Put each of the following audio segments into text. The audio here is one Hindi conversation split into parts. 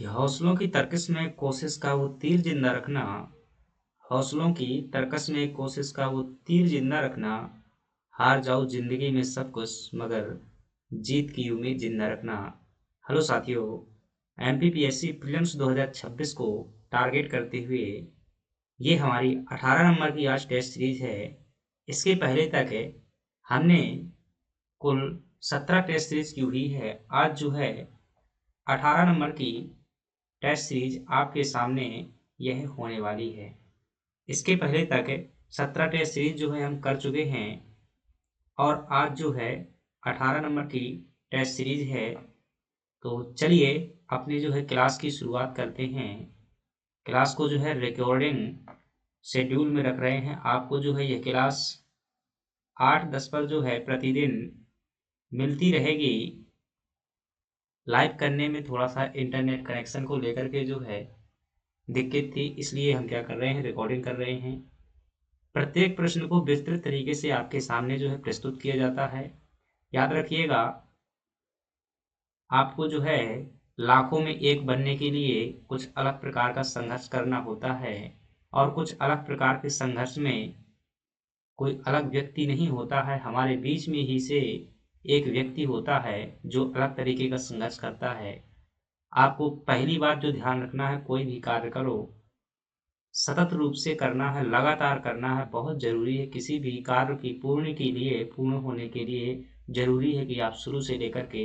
कि हौसलों की तरकश में कोशिश का वो तीर जिंदा रखना। हौसलों की तरकश में कोशिश का वो तीर जिंदा रखना। हार जाओ जिंदगी में सब कुछ मगर जीत की उम्मीद जिंदा रखना। हेलो साथियों, एमपीपीएससी प्रीलिम्स 2026 को टारगेट करते हुए ये हमारी 18 नंबर की आज टेस्ट सीरीज है। इसके पहले तक हमने कुल 17 टेस्ट सीरीज की हुई है। आज जो है 18 नंबर की टेस्ट सीरीज आपके सामने यह होने वाली है। इसके पहले तक 17 टेस्ट सीरीज जो है हम कर चुके हैं और आज जो है 18 नंबर की टेस्ट सीरीज है। तो चलिए अपनी जो है क्लास की शुरुआत करते हैं। क्लास को जो है रिकॉर्डिंग शेड्यूल में रख रहे हैं। आपको जो है यह क्लास 8-10 पर जो है प्रतिदिन मिलती रहेगी। लाइव करने में थोड़ा सा इंटरनेट कनेक्शन को लेकर के जो है दिक्कत थी, इसलिए हम क्या कर रहे हैं, रिकॉर्डिंग कर रहे हैं। प्रत्येक प्रश्न को विस्तृत तरीके से आपके सामने जो है प्रस्तुत किया जाता है। याद रखिएगा, आपको जो है लाखों में एक बनने के लिए कुछ अलग प्रकार का संघर्ष करना होता है और कुछ अलग प्रकार के संघर्ष में कोई अलग व्यक्ति नहीं होता है, हमारे बीच में ही से एक व्यक्ति होता है जो अलग तरीके का संघर्ष करता है। आपको पहली बात जो ध्यान रखना है, कोई भी कार्य करो सतत रूप से करना है, लगातार करना है, बहुत ज़रूरी है। किसी भी कार्य की पूर्ण होने के लिए ज़रूरी है कि आप शुरू से लेकर के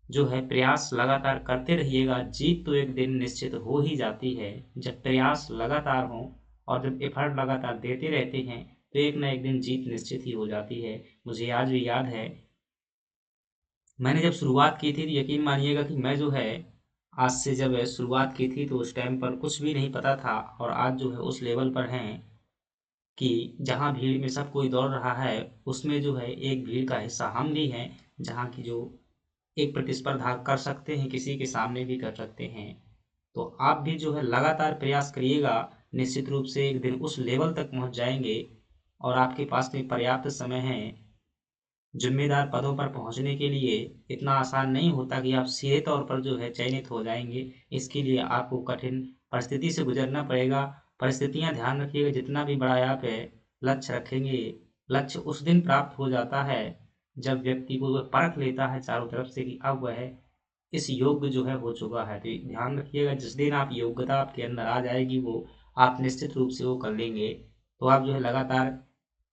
जो है प्रयास लगातार करते रहिएगा। जीत तो एक दिन निश्चित हो ही जाती है जब प्रयास लगातार हो और जब एफर्ट लगातार देते रहते हैं तो एक ना एक दिन जीत निश्चित ही हो जाती है। मुझे आज भी याद है, मैंने जब शुरुआत की थी तो यकीन मानिएगा कि मैं जो है आज से जब शुरुआत की थी तो उस टाइम पर कुछ भी नहीं पता था और आज जो है उस लेवल पर हैं कि जहाँ भीड़ में सब कोई दौड़ रहा है उसमें जो है एक भीड़ का हिस्सा हम भी हैं, जहाँ की जो एक प्रतिस्पर्धा कर सकते हैं, किसी के सामने भी कर सकते हैं। तो आप भी जो है लगातार प्रयास करिएगा, निश्चित रूप से एक दिन उस लेवल तक पहुँच जाएंगे और आपके पास में पर्याप्त समय है। जिम्मेदार पदों पर पहुंचने के लिए इतना आसान नहीं होता कि आप सीधे तौर पर जो है चयनित हो जाएंगे। इसके लिए आपको कठिन परिस्थिति से गुजरना पड़ेगा। परिस्थितियां ध्यान रखिएगा, जितना भी बड़ा आप है लक्ष्य रखेंगे, लक्ष्य उस दिन प्राप्त हो जाता है जब व्यक्ति को वह परख लेता है चारों तरफ से कि अब वह इस योग्य जो है हो चुका है। तो ध्यान रखिएगा, जिस दिन आप योग्यता आपके अंदर आ जाएगी वो आप निश्चित रूप से वो कर लेंगे। तो आप जो है लगातार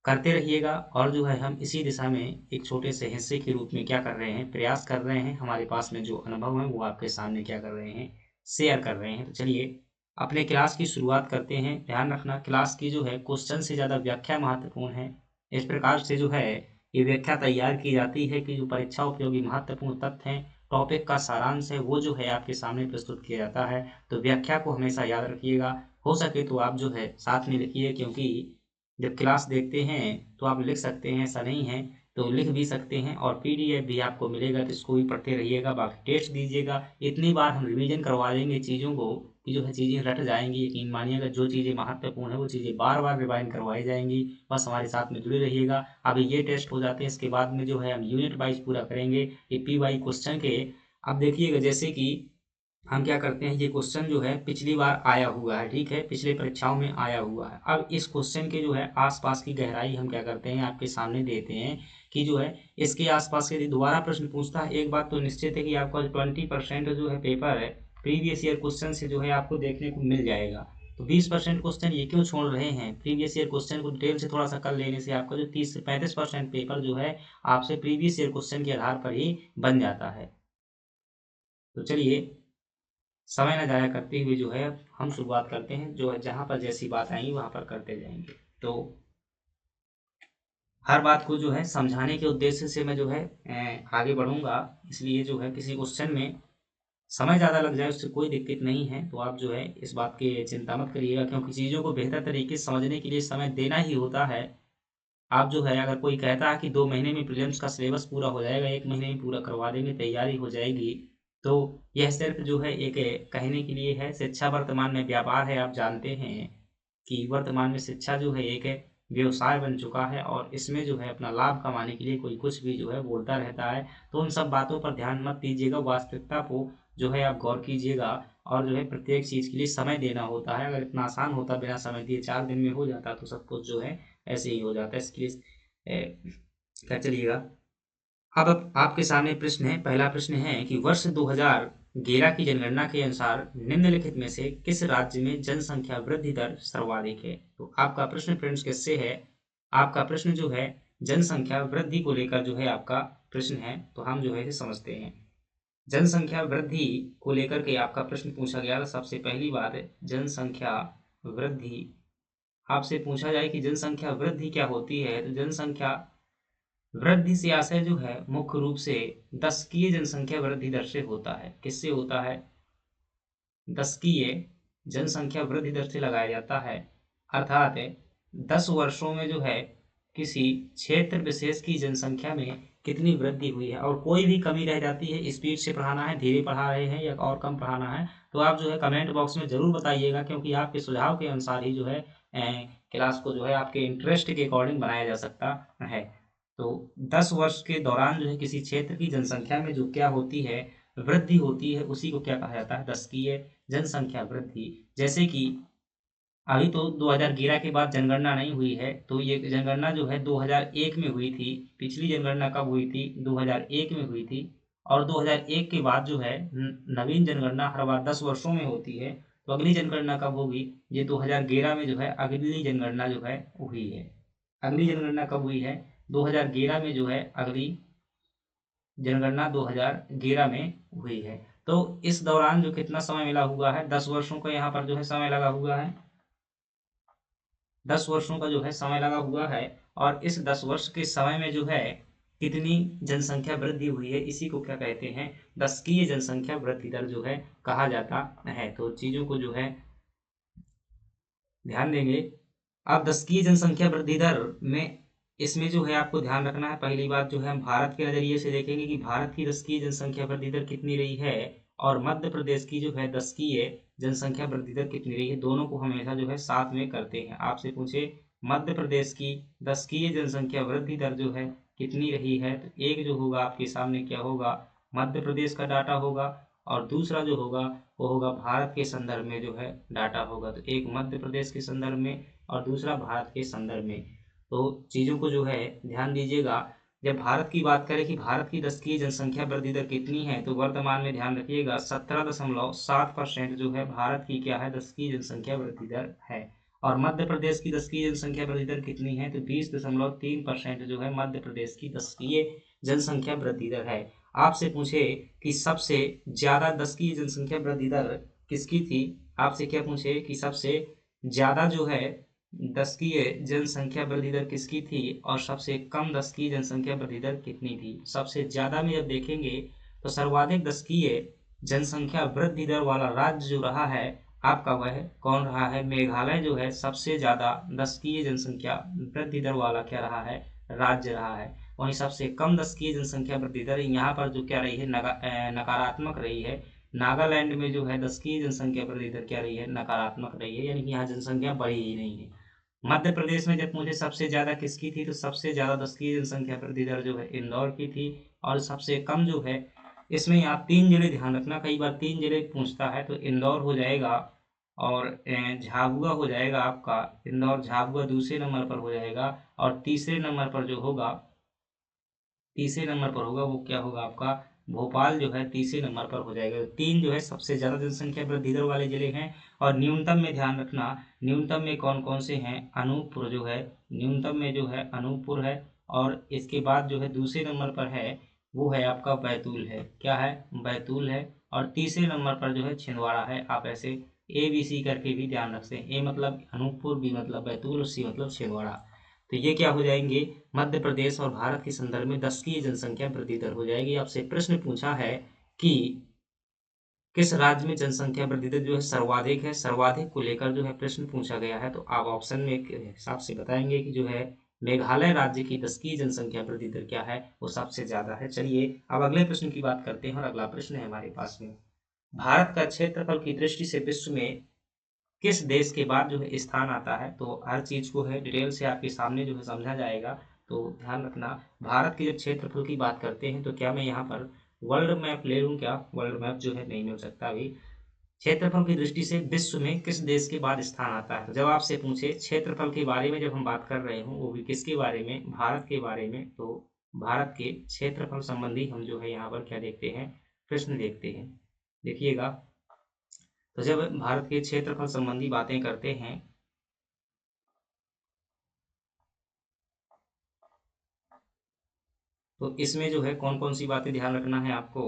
करते रहिएगा और जो है हम इसी दिशा में एक छोटे से हिस्से के रूप में क्या कर रहे हैं, प्रयास कर रहे हैं। हमारे पास में जो अनुभव है वो आपके सामने क्या कर रहे हैं, शेयर कर रहे हैं। तो चलिए अपने क्लास की शुरुआत करते हैं। ध्यान रखना, क्लास की जो है क्वेश्चन से ज़्यादा व्याख्या महत्वपूर्ण है। इस प्रकार से जो है ये व्याख्या तैयार की जाती है कि जो परीक्षा उपयोगी महत्वपूर्ण तथ्य हैं, टॉपिक का सारांश है, वो जो है आपके सामने प्रस्तुत किया जाता है। तो व्याख्या को हमेशा याद रखिएगा। हो सके तो आप जो है साथ में लिखिए, क्योंकि जब क्लास देखते हैं तो आप लिख सकते हैं, ऐसा नहीं है तो लिख भी सकते हैं और पीडीएफ भी आपको मिलेगा, तो इसको भी पढ़ते रहिएगा। बाकी टेस्ट दीजिएगा। इतनी बार हम रिवीजन करवा देंगे चीज़ों को कि जो है चीज़ें रट जाएंगी। यकीन मानिएगा, जो चीज़ें महत्वपूर्ण है वो चीज़ें बार बार रिवाइंड करवाई जाएंगी। बस हमारे साथ में जुड़े रहिएगा। अभी ये टेस्ट हो जाते हैं, इसके बाद में जो है हम यूनिट वाइज पूरा करेंगे। ये पी वाई क्वेश्चन के अब देखिएगा, जैसे कि हम क्या करते हैं, ये क्वेश्चन जो है पिछली बार आया हुआ है, ठीक है, पिछले परीक्षाओं में आया हुआ है। अब इस क्वेश्चन के जो है आसपास की गहराई हम क्या करते हैं, आपके सामने देते हैं कि जो है इसके आसपास यदि दोबारा प्रश्न पूछता है, एक बात तो निश्चित है कि आपका 20% जो है पेपर है प्रीवियस ईयर क्वेश्चन से जो है आपको देखने को मिल जाएगा। तो 20% क्वेश्चन ये क्यों छोड़ रहे हैं, प्रीवियस ईयर क्वेश्चन को डिटेल से थोड़ा सा कर लेने से आपका जो 30 से 35% पेपर जो है आपसे प्रीवियस ईयर क्वेश्चन के आधार पर ही बन जाता है। तो चलिए समय न जाया करते हुए जो है हम शुरुआत करते हैं। जो है जहाँ पर जैसी बात आएंगी वहाँ पर करते जाएंगे। तो हर बात को जो है समझाने के उद्देश्य से मैं जो है आगे बढ़ूंगा, इसलिए जो है किसी क्वेश्चन में समय ज़्यादा लग जाए उससे कोई दिक्कत नहीं है। तो आप जो है इस बात की चिंता मत करिएगा, क्योंकि चीज़ों को बेहतर तरीके से समझने के लिए समय देना ही होता है। आप जो है अगर कोई कहता है कि 2 महीने में प्रीलिम्स का सिलेबस पूरा हो जाएगा, 1 महीने में पूरा करवा देंगे, तैयारी हो जाएगी, तो यह सिर्फ जो है एक कहने के लिए है। शिक्षा वर्तमान में व्यापार है। आप जानते हैं कि वर्तमान में शिक्षा जो है एक व्यवसाय बन चुका है और इसमें जो है अपना लाभ कमाने के लिए कोई कुछ भी जो है बोलता रहता है। तो उन सब बातों पर ध्यान मत दीजिएगा, वास्तविकता को जो है आप गौर कीजिएगा और जो है प्रत्येक चीज़ के लिए समय देना होता है। अगर इतना आसान होता बिना समय दिए 4 दिन में हो जाता तो सब कुछ जो है ऐसे ही हो जाता है। इसके लिए क्या चलिएगा अब आपके सामने प्रश्न है। पहला प्रश्न है कि वर्ष 2011 की जनगणना के अनुसार निम्नलिखित में से किस राज्य में जनसंख्या वृद्धि दर सर्वाधिक है? तो आपका प्रश्न फ्रेंड्स किससे है? आपका प्रश्न जो है जनसंख्या वृद्धि को लेकर जो है आपका प्रश्न है। तो हम जो है इसे समझते हैं। जनसंख्या वृद्धि को लेकर के आपका प्रश्न पूछा गया। तो सबसे पहली बात है जनसंख्या वृद्धि। आपसे पूछा जाए कि जनसंख्या वृद्धि क्या होती है, तो जनसंख्या वृद्धि से आशय जो है मुख्य रूप से दशकीय जनसंख्या वृद्धि दर से होता है। किससे होता है? दशकीय जनसंख्या वृद्धि दर से लगाया जाता है। अर्थात 10 वर्षों में जो है किसी क्षेत्र विशेष की जनसंख्या में कितनी वृद्धि हुई है और कोई भी कमी रह जाती है, स्पीड से पढ़ाना है, धीरे पढ़ा रहे हैं या और कम पढ़ाना है, तो आप जो है कमेंट बॉक्स में ज़रूर बताइएगा, क्योंकि आपके सुझाव के अनुसार ही जो है क्लास को जो है आपके इंटरेस्ट के अकॉर्डिंग बनाया जा सकता है। तो 10 वर्ष के दौरान जो है किसी क्षेत्र की जनसंख्या में जो क्या होती है, वृद्धि होती है, उसी को क्या कहा जाता है? दशकीय जनसंख्या वृद्धि। जैसे कि अभी तो 2011 के बाद जनगणना नहीं हुई है, तो ये जनगणना जो है 2001 में हुई थी। पिछली जनगणना कब हुई थी? 2001 में हुई थी। और 2001 के बाद जो है नवीन जनगणना हर बार 10 वर्षों में होती है। तो अगली जनगणना कब होगी? ये 2011 में जो है अगली जनगणना जो है हुई है। अगली जनगणना कब हुई है? 2011 में जो है अगली जनगणना 2011 में हुई है। तो इस दौरान जो कितना समय मिला हुआ है? 10 वर्षों का यहाँ पर जो है समय लगा हुआ है। 10 वर्षों का जो है समय लगा हुआ है। और इस 10 वर्ष के समय में जो है कितनी जनसंख्या वृद्धि हुई है, इसी को क्या कहते हैं? दशकीय जनसंख्या वृद्धि दर जो है कहा जाता है। तो चीजों को जो है ध्यान देंगे। अब दशकीय जनसंख्या वृद्धि दर में इसमें जो है आपको ध्यान रखना है, पहली बात जो है हम भारत के नजरिए से देखेंगे कि भारत की दशकीय जनसंख्या वृद्धि दर कितनी रही है और मध्य प्रदेश की जो है दशकीय जनसंख्या वृद्धि दर कितनी रही है। दोनों को हमेशा जो है साथ में करते हैं। आपसे पूछे मध्य प्रदेश की दशकीय जनसंख्या वृद्धि दर जो है कितनी रही है, तो एक जो होगा आपके सामने क्या होगा? मध्य प्रदेश का डाटा होगा और दूसरा जो होगा वो होगा भारत के संदर्भ में जो है डाटा होगा। तो एक मध्य प्रदेश के संदर्भ में और दूसरा भारत के संदर्भ में। तो चीज़ों को जो है ध्यान दीजिएगा। जब भारत की बात करें कि भारत की दशकीय जनसंख्या वृद्धि दर कितनी है, तो वर्तमान में ध्यान रखिएगा 17.7% जो है भारत की क्या है? दशकीय जनसंख्या वृद्धि दर है। और मध्य प्रदेश की दशकीय जनसंख्या वृद्धि दर कितनी है? तो 20.3% जो है मध्य प्रदेश की दशकीय जनसंख्या वृद्धि दर है। आपसे पूछे कि सबसे ज्यादा दशकीय जनसंख्या वृद्धि दर किसकी थी? आपसे क्या पूछे कि सबसे ज्यादा जो है दशकीय जनसंख्या वृद्धि दर किसकी थी और सबसे कम दशकीय जनसंख्या वृद्धि दर कितनी थी? सबसे ज्यादा में जब देखेंगे तो सर्वाधिक दशकीय जनसंख्या वृद्धि दर वाला राज्य जो रहा है आपका, वह कौन रहा है? मेघालय जो है सबसे ज्यादा दशकीय जनसंख्या वृद्धि दर वाला क्या रहा है? राज्य रहा है। वहीं सबसे कम दशकीय जनसंख्या वृद्धि दर यहाँ पर जो क्या रही है? नकारात्मक रही है। नागालैंड में जो है दशकीय जनसंख्या वृद्धि दर क्या रही है? नकारात्मक रही है, यानी कि यहाँ जनसंख्या बढ़ी ही नहीं है। मध्य प्रदेश में जब मुझे सबसे ज्यादा किसकी थी, तो सबसे ज्यादा दशकीय जनसंख्या वृद्धि दर जो है इंदौर की थी। और सबसे कम जो है, इसमें आप 3 जिले ध्यान रखना, कई बार 3 जिले पूछता है, तो इंदौर हो जाएगा और झाबुआ हो जाएगा आपका। इंदौर झाबुआ दूसरे नंबर पर हो जाएगा और तीसरे नंबर पर जो होगा, तीसरे नंबर पर होगा वो क्या होगा आपका? भोपाल जो है तीसरे नंबर पर हो जाएगा। 3 जो है सबसे ज्यादा जनसंख्या वृद्धि दर वाले जिले हैं। और न्यूनतम में ध्यान रखना, न्यूनतम में कौन कौन से हैं? अनूपपुर जो है न्यूनतम में जो है अनूपपुर है। और इसके बाद जो है दूसरे नंबर पर है वो है आपका बैतूल है। क्या है? बैतूल है। और तीसरे नंबर पर जो है छिंदवाड़ा है। आप ऐसे ABC करके भी ध्यान रखते हैं। A मतलब अनूपपुर, B मतलब बैतूल और C मतलब छिंदवाड़ा। तो ये क्या हो जाएंगे? मध्य प्रदेश और भारत के संदर्भ में दशकीय जनसंख्या वृद्धि दर हो जाएगी। आपसे प्रश्न पूछा है कि किस राज्य में जनसंख्या वृद्धि दर जो है सर्वाधिक है? सर्वाधिक को लेकर जो है प्रश्न पूछा गया है। तो आप ऑप्शन में एक हिसाब से बताएंगे कि जो है मेघालय राज्य की दशकीय जनसंख्या वृद्धि दर क्या है? वो सबसे ज्यादा है। चलिए अब अगले प्रश्न की बात करते हैं और अगला प्रश्न है हमारे पास में, भारत का क्षेत्रफल की दृष्टि से विश्व में किस देश के बाद जो है स्थान आता है? तो हर चीज को है डिटेल से आपके सामने जो है समझा जाएगा। तो ध्यान रखना, भारत के जब क्षेत्रफल की बात करते हैं तो क्या मैं यहाँ पर वर्ल्ड मैप ले लूँ क्या? वर्ल्ड मैप जो है नहीं मिल सकता अभी। क्षेत्रफल की दृष्टि से विश्व में किस देश के बाद स्थान आता है? तो जब आपसे पूछे क्षेत्रफल के बारे में, जब हम बात कर रहे हों वो भी किसके बारे में, भारत के बारे में, तो भारत के क्षेत्रफल संबंधी हम जो है यहाँ पर क्या देखते हैं, प्रश्न देखते हैं। देखिएगा, तो जब भारत के क्षेत्रफल संबंधी बातें करते हैं तो इसमें जो है कौन कौन सी बातें ध्यान रखना है आपको।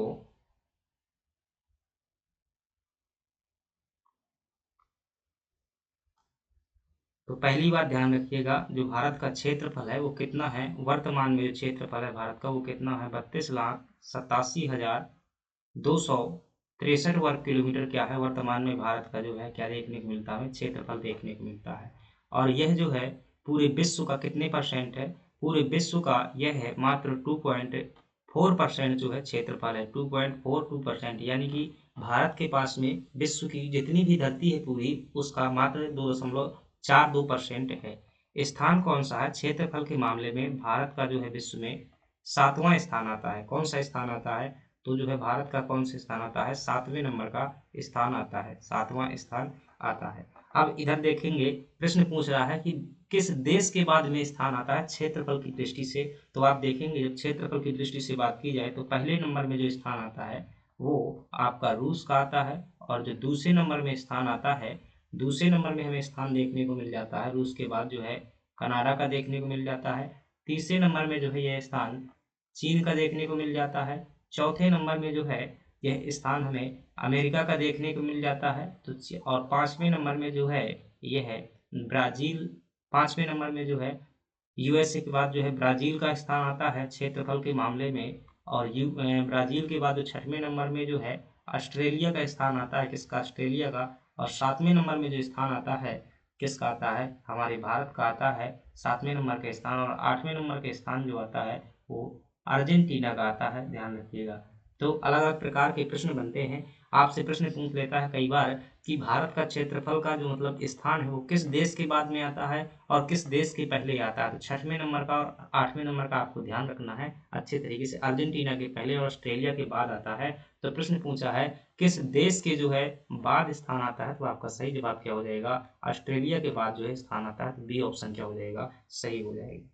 तो पहली बात ध्यान रखिएगा, जो भारत का क्षेत्रफल है वो कितना है, वर्तमान में जो क्षेत्रफल है भारत का वो कितना है, 32,87,263 वर्ग किलोमीटर क्या है, वर्तमान में भारत का जो है क्या देखने को मिलता है, क्षेत्रफल देखने को मिलता है। और यह जो है पूरे विश्व का कितने परसेंट है, पूरे विश्व का यह है मात्र 2.4% जो है क्षेत्रफल है, 2.42%, यानी कि भारत के पास में विश्व की जितनी भी धरती है पूरी उसका मात्र 2.42% है। स्थान कौन सा है क्षेत्रफल के मामले में, भारत का जो है विश्व में 7वां स्थान आता है। कौन सा स्थान आता है, तो जो है भारत का कौन सा स्थान आता है, 7वें नंबर का स्थान आता है, 7वां स्थान आता है। अब इधर देखेंगे, प्रश्न पूछ रहा है कि किस देश के बाद में स्थान आता है क्षेत्रफल की दृष्टि से। तो आप देखेंगे जब क्षेत्रफल की दृष्टि से बात की जाए तो पहले नंबर में जो स्थान आता है वो आपका रूस का आता है, और जो दूसरे नंबर में स्थान आता है, दूसरे नंबर में हमें स्थान देखने को मिल जाता है रूस के बाद जो है कनाडा का देखने को मिल जाता है। तीसरे नंबर में जो है यह स्थान चीन का देखने को मिल जाता है। चौथे नंबर में जो है यह स्थान हमें अमेरिका का देखने को मिल जाता है। तो और पाँचवें नंबर में जो है यह है ब्राज़ील। पाँचवें नंबर में जो है यूएसए के बाद जो है ब्राज़ील का स्थान आता है क्षेत्रफल के मामले में। और ब्राज़ील के बाद जो छठवें नंबर में जो है ऑस्ट्रेलिया का स्थान आता है, किसका, ऑस्ट्रेलिया का। और सातवें नंबर में जो स्थान आता है किसका आता है, हमारे भारत का आता है सातवें नंबर का स्थान। और आठवें नंबर का स्थान जो आता है वो अर्जेंटीना का आता है, ध्यान रखिएगा। तो अलग अलग प्रकार के प्रश्न बनते हैं। आपसे प्रश्न पूछ लेता है कई बार कि भारत का क्षेत्रफल का जो मतलब स्थान है वो किस देश के बाद में आता है और किस देश के पहले आता है। तो छठवें नंबर का और आठवें नंबर का आपको ध्यान रखना है अच्छे तरीके से, अर्जेंटीना के पहले और ऑस्ट्रेलिया के बाद आता है। तो प्रश्न पूछा है किस देश के जो है बाद स्थान आता है, तो आपका सही जवाब क्या हो जाएगा, ऑस्ट्रेलिया के बाद जो है स्थान आता है। तो बी ऑप्शन क्या हो जाएगा, सही हो जाएगा।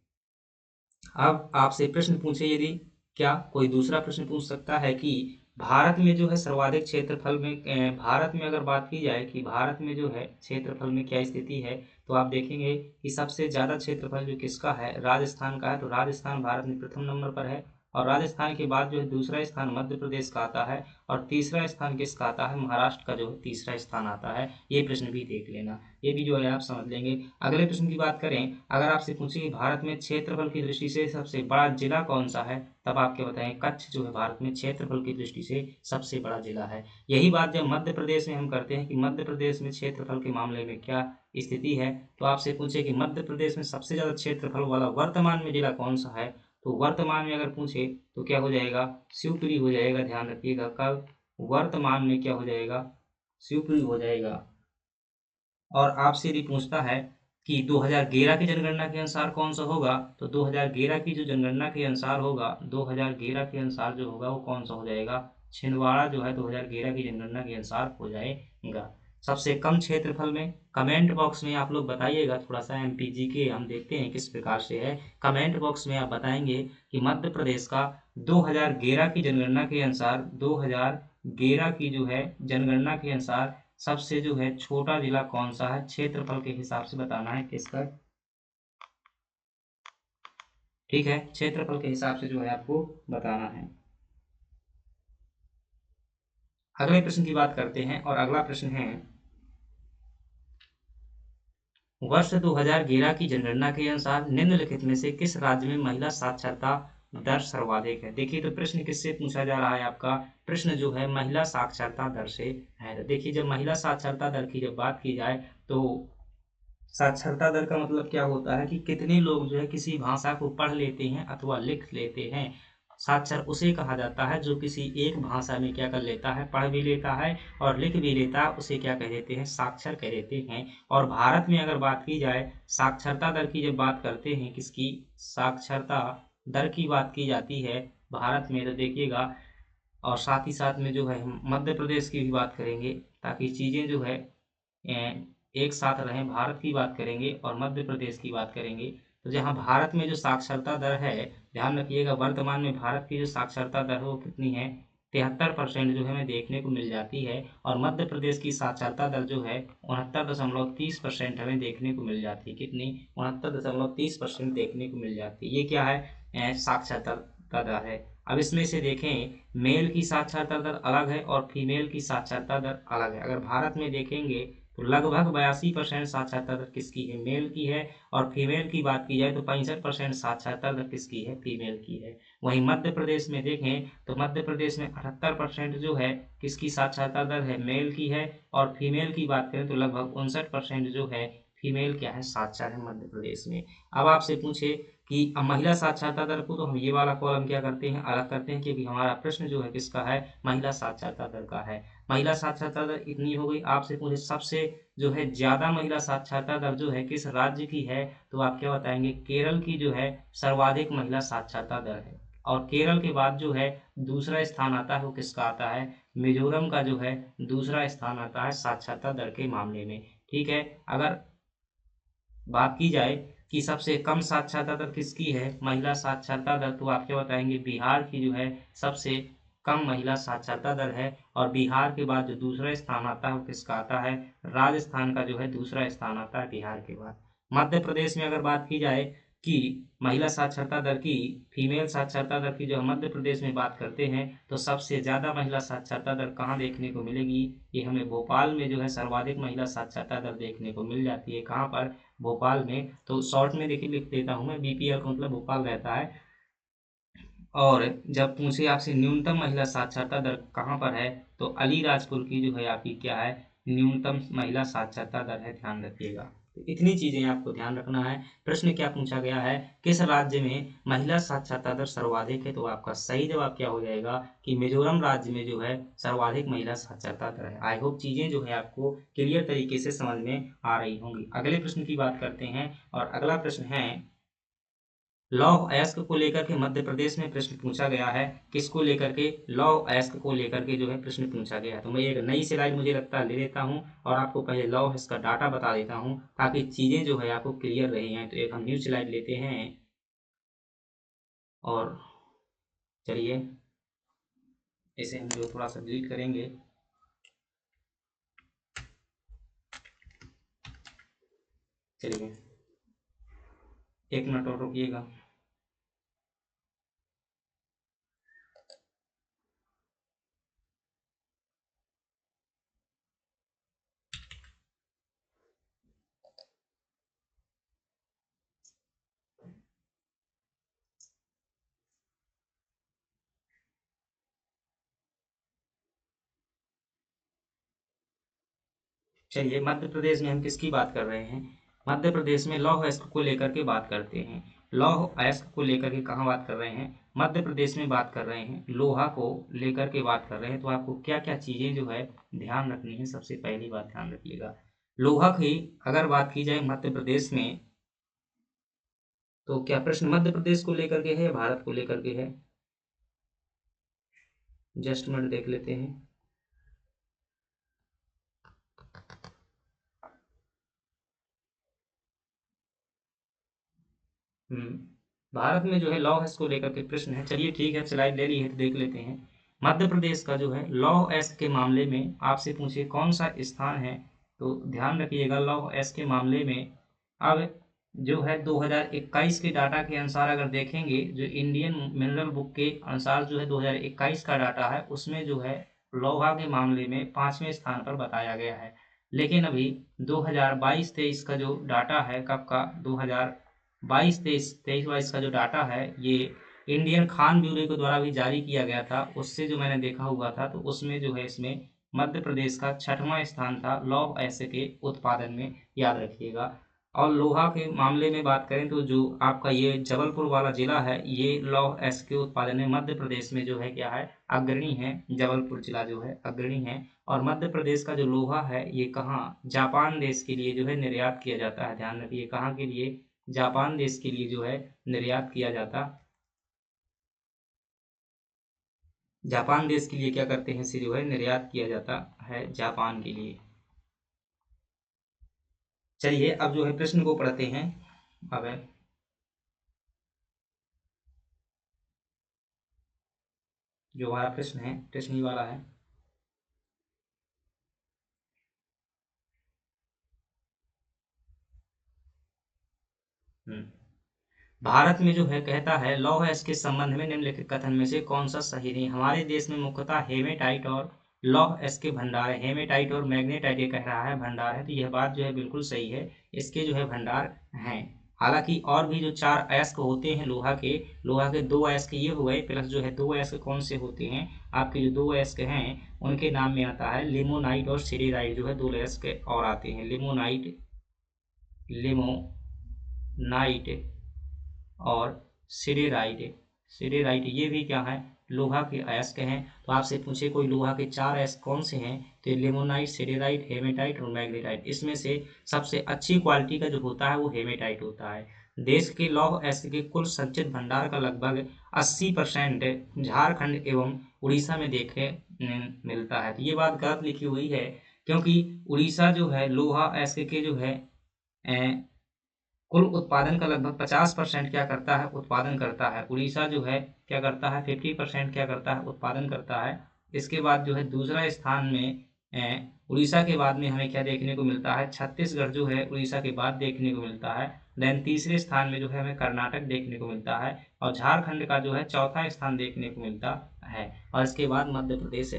अब आपसे प्रश्न पूछे यदि, क्या कोई दूसरा प्रश्न पूछ सकता है कि भारत में जो है सर्वाधिक क्षेत्रफल में भारत में अगर बात की जाए कि भारत में जो है क्षेत्रफल में क्या स्थिति है, तो आप देखेंगे कि सबसे ज़्यादा क्षेत्रफल जो किसका है, राजस्थान का है। तो राजस्थान भारत में प्रथम नंबर पर है। और राजस्थान के बाद जो है दूसरा स्थान मध्य प्रदेश का आता है। और तीसरा स्थान किसका आता है, महाराष्ट्र का जो है तीसरा स्थान आता है। ये प्रश्न भी देख लेना, ये भी जो है आप समझ लेंगे। अगले प्रश्न की बात करें, अगर आपसे पूछे कि भारत में क्षेत्रफल की दृष्टि से सबसे बड़ा जिला कौन सा है, तब आप क्या बताएं, कच्छ जो है भारत में क्षेत्रफल की दृष्टि से सबसे बड़ा जिला है। यही बात जब मध्य प्रदेश में हम करते हैं कि मध्य प्रदेश में क्षेत्रफल के मामले में क्या स्थिति है, तो आपसे पूछे कि मध्य प्रदेश में सबसे ज्यादा क्षेत्रफल वाला वर्तमान में जिला कौन सा है, तो वर्तमान में अगर पूछे तो क्या हो जाएगा, शिवपुरी हो जाएगा। ध्यान रखिएगा, कब, वर्तमान में क्या हो जाएगा, शिवपुरी हो जाएगा। और आपसे यदि पूछता है कि 2011 की जनगणना के अनुसार कौन सा होगा, तो 2011 की जो जनगणना के अनुसार होगा, 2011 के अनुसार जो होगा वो कौन सा हो जाएगा, छिंदवाड़ा जो है 2011 की जनगणना के अनुसार हो जाएगा। सबसे कम क्षेत्रफल में कमेंट बॉक्स में आप लोग बताइएगा, थोड़ा सा एमपीजी के हम देखते हैं किस प्रकार से है। कमेंट बॉक्स में आप बताएंगे कि मध्य प्रदेश का 2011 की जनगणना के अनुसार, 2011 की जो है जनगणना के अनुसार सबसे जो है छोटा जिला कौन सा है, क्षेत्रफल के हिसाब से बताना है किसका, ठीक है, क्षेत्रफल के हिसाब से जो है आपको बताना है। अगले प्रश्न की बात करते हैं और अगला प्रश्न है, वर्ष 2011 की जनगणना के अनुसार निम्नलिखित में से किस राज्य में महिला साक्षरता दर सर्वाधिक है। देखिए, तो प्रश्न किससे पूछा जा रहा है, आपका प्रश्न जो है महिला साक्षरता दर से है। तो देखिए, जब महिला साक्षरता दर की जब बात की जाए तो साक्षरता दर का मतलब क्या होता है कि कितने लोग जो है किसी भाषा को पढ़ लेते हैं अथवा लिख लेते हैं। साक्षर उसे कहा जाता है जो किसी एक भाषा में क्या कर लेता है, पढ़ भी लेता है और लिख भी लेता है, उसे क्या कह देते हैं, साक्षर कह देते हैं। और भारत में अगर बात की जाए साक्षरता दर की, जब बात करते हैं किसकी, साक्षरता दर की बात की जाती है भारत में, तो देखिएगा और साथ ही साथ में जो है हम मध्य प्रदेश की भी बात करेंगे, ताकि चीज़ें जो है एक साथ रहें। भारत की बात करेंगे और मध्य प्रदेश की बात करेंगे। तो जहाँ भारत में जो साक्षरता दर है, ध्यान रखिएगा, वर्तमान में भारत की जो साक्षरता दर है वो कितनी है, 73% जो है हमें देखने को मिल जाती है। और मध्य प्रदेश की साक्षरता दर जो है 69.30% हमें देखने को मिल जाती है। कितनी? 69.30% देखने को मिल जाती है। ये क्या है? साक्षरता दर है। अब इसमें से देखें, मेल की साक्षरता दर अलग है और फीमेल की साक्षरता दर अलग है। अगर भारत में देखेंगे तो लगभग 82% साक्षरता दर किसकी है? मेल की है। और फीमेल की बात की जाए तो 65% साक्षरता दर किसकी है? फीमेल की है। वहीं मध्य प्रदेश में देखें तो मध्य प्रदेश में 78% जो है किसकी साक्षरता दर है? मेल की है। और फीमेल की बात करें तो लगभग 59% जो है फीमेल क्या है? साक्षर है मध्य प्रदेश में। अब आपसे पूछे कि महिला साक्षरता दर को, तो हम ये वाला कॉलम क्या करते हैं? अलग करते हैं, क्योंकि हमारा प्रश्न जो है किसका है? महिला साक्षरता दर का है। महिला साक्षरता दर इतनी हो गई। आपसे पूछे सबसे जो है ज्यादा महिला साक्षरता दर जो है किस राज्य की है, तो आप क्या बताएंगे? केरल की जो है सर्वाधिक महिला साक्षरता दर है। और केरल के बाद जो है दूसरा स्थान आता है वो किसका आता है? मिजोरम का जो है दूसरा स्थान आता है साक्षरता दर के मामले में। ठीक है। अगर बात की जाए कि सबसे कम साक्षरता दर किसकी है, महिला साक्षरता दर, तो आप क्या बताएंगे? बिहार की जो है सबसे कम महिला साक्षरता दर है। और बिहार के बाद जो दूसरा स्थान आता है वो किसका आता है? राजस्थान का जो है दूसरा स्थान आता है बिहार के बाद। मध्य प्रदेश में अगर बात की जाए कि महिला साक्षरता दर की, फीमेल साक्षरता दर की जो हम मध्य प्रदेश में बात करते हैं, तो सबसे ज़्यादा महिला साक्षरता दर कहाँ देखने को मिलेगी? ये हमें भोपाल में जो है सर्वाधिक महिला साक्षरता दर देखने को मिल जाती है। कहाँ पर? भोपाल में। तो शॉर्ट में देखिए लिख देता हूँ मैं, बीपीएल का मतलब भोपाल रहता है। और जब पूछे आपसे न्यूनतम महिला साक्षरता दर कहाँ पर है, तो अलीराजपुर की जो है आपकी क्या है? न्यूनतम महिला साक्षरता दर है। ध्यान रखिएगा। तो इतनी चीजें आपको ध्यान रखना है। प्रश्न क्या पूछा गया है? किस राज्य में महिला साक्षरता दर सर्वाधिक है? तो आपका सही जवाब क्या हो जाएगा कि मिजोरम राज्य में जो है सर्वाधिक महिला साक्षरता दर है। आई होप चीजें जो है आपको क्लियर तरीके से समझ में आ रही होंगी। अगले प्रश्न की बात करते हैं, और अगला प्रश्न है लौह अयस्क को लेकर के मध्य प्रदेश में प्रश्न पूछा गया है। किसको लेकर के? लौह अयस्क को लेकर के जो है प्रश्न पूछा गया है। तो मैं एक नई स्लाइड मुझे लगता है ले लेता हूं, और आपको पहले लौह अयस्क का डाटा बता देता हूं, ताकि चीजें जो है आपको क्लियर रही हैं। तो एक हम न्यू स्लाइड लेते हैं, और चलिए इसे हम जो थोड़ा सा डिलीट करेंगे। चलिए 1 मिनट और रुकिएगा। चलिए मध्य प्रदेश में हम किसकी बात कर रहे हैं? मध्य प्रदेश में लौह अयस्क को लेकर के बात करते हैं। लौह अयस्क को लेकर के कहाँ बात कर रहे हैं? मध्य प्रदेश में बात कर रहे हैं। लोहा को लेकर के बात कर रहे हैं। तो आपको क्या क्या चीजें जो है ध्यान रखनी है? सबसे पहली बात ध्यान रखिएगा, लोहा की अगर बात की जाए मध्य प्रदेश में, तो क्या प्रश्न मध्य प्रदेश को लेकर के है या भारत को लेकर के है? जस्ट मिनट देख लेते हैं। हम्म, भारत में जो है लौह अयस्क को लेकर के प्रश्न है। चलिए ठीक है, स्लाइड ले ली है तो देख लेते हैं। मध्य प्रदेश का जो है लौह अयस्क के मामले में आपसे पूछे कौन सा स्थान है, तो ध्यान रखिएगा लौह अयस्क के मामले में। अब जो है 2021 के डाटा के अनुसार अगर देखेंगे, जो इंडियन मिनरल बुक के अनुसार जो है 2021 का डाटा है, उसमें जो है लोहा के मामले में 5वें स्थान पर बताया गया है। लेकिन अभी 2022-23 का जो डाटा है, कब का? 2022-23 का जो डाटा है, ये इंडियन खान ब्यूरो के द्वारा भी जारी किया गया था। उससे जो मैंने देखा हुआ था, तो उसमें जो है इसमें मध्य प्रदेश का 6वां स्थान था लौह अयस्क के उत्पादन में, याद रखिएगा। और लोहा के मामले में बात करें तो जो आपका ये जबलपुर वाला जिला है, ये लौह अयस्क के उत्पादन में मध्य प्रदेश में जो है क्या है? अग्रणी है। जबलपुर जिला जो है अग्रणी है। और मध्य प्रदेश का जो लोहा है ये कहाँ? जापान देश के लिए जो है निर्यात किया जाता है। ध्यान रखिए, कहाँ के लिए? जापान देश के लिए जो है निर्यात किया जाता जापान देश के लिए क्या करते हैं, इसे जो है निर्यात किया जाता है जापान के लिए। चलिए अब जो है प्रश्न को पढ़ते हैं। अब जो हमारा प्रश्न है, प्रश्न ही वाला है। भारत में जो है कहता है लौह अयस्क के संबंध में निम्नलिखित कथन में से कौन सा सही नहीं। हमारे देश में मुख्यतः हेमेटाइट और लौह अयस्क के भंडार है। हेमेटाइट और मैग्नेटाइट ये कह रहा है भंडार है, तो यह बात जो है बिल्कुल सही है, इसके जो है भंडार हैं। हालांकि और भी जो 4 अयस्क होते हैं लोहा के 2 अयस्क ये हुए, प्लस जो है 2 अयस्क कौन से होते हैं, आपके जो 2 अयस्क हैं उनके नाम में आता है लिमोनाइट और सिरेराइट, जो है 2 अयस्क और आते हैं, लिमोनाइट और सिरेराइट। सिरेराइट ये भी क्या है, लोहा के अयस्क हैं। तो आपसे पूछे कोई लोहा के 4 अयस्क कौन से हैं, तो लिमोनाइट, सिरेराइट, हेमेटाइट और मैग्नेटाइट। इसमें से सबसे अच्छी क्वालिटी का जो होता है वो हेमेटाइट होता है। देश के लौह अयस्क के कुल संचित भंडार का लगभग 80% झारखंड एवं उड़ीसा में देखने मिलता है। तो ये बात गलत लिखी हुई है, क्योंकि उड़ीसा जो है लोहा अयस्क के जो है कुल उत्पादन का लगभग 50% क्या करता है, उत्पादन करता है। उड़ीसा जो है क्या करता है, 50% क्या करता है, उत्पादन करता है। इसके बाद जो है दूसरा स्थान में उड़ीसा के बाद में हमें क्या देखने को मिलता है, छत्तीसगढ़ जो है उड़ीसा के बाद देखने को मिलता है। देन तीसरे स्थान में जो है हमें कर्नाटक देखने को मिलता है, और झारखंड का जो है चौथा स्थान देखने को मिलता है। और इसके बाद मध्य प्रदेश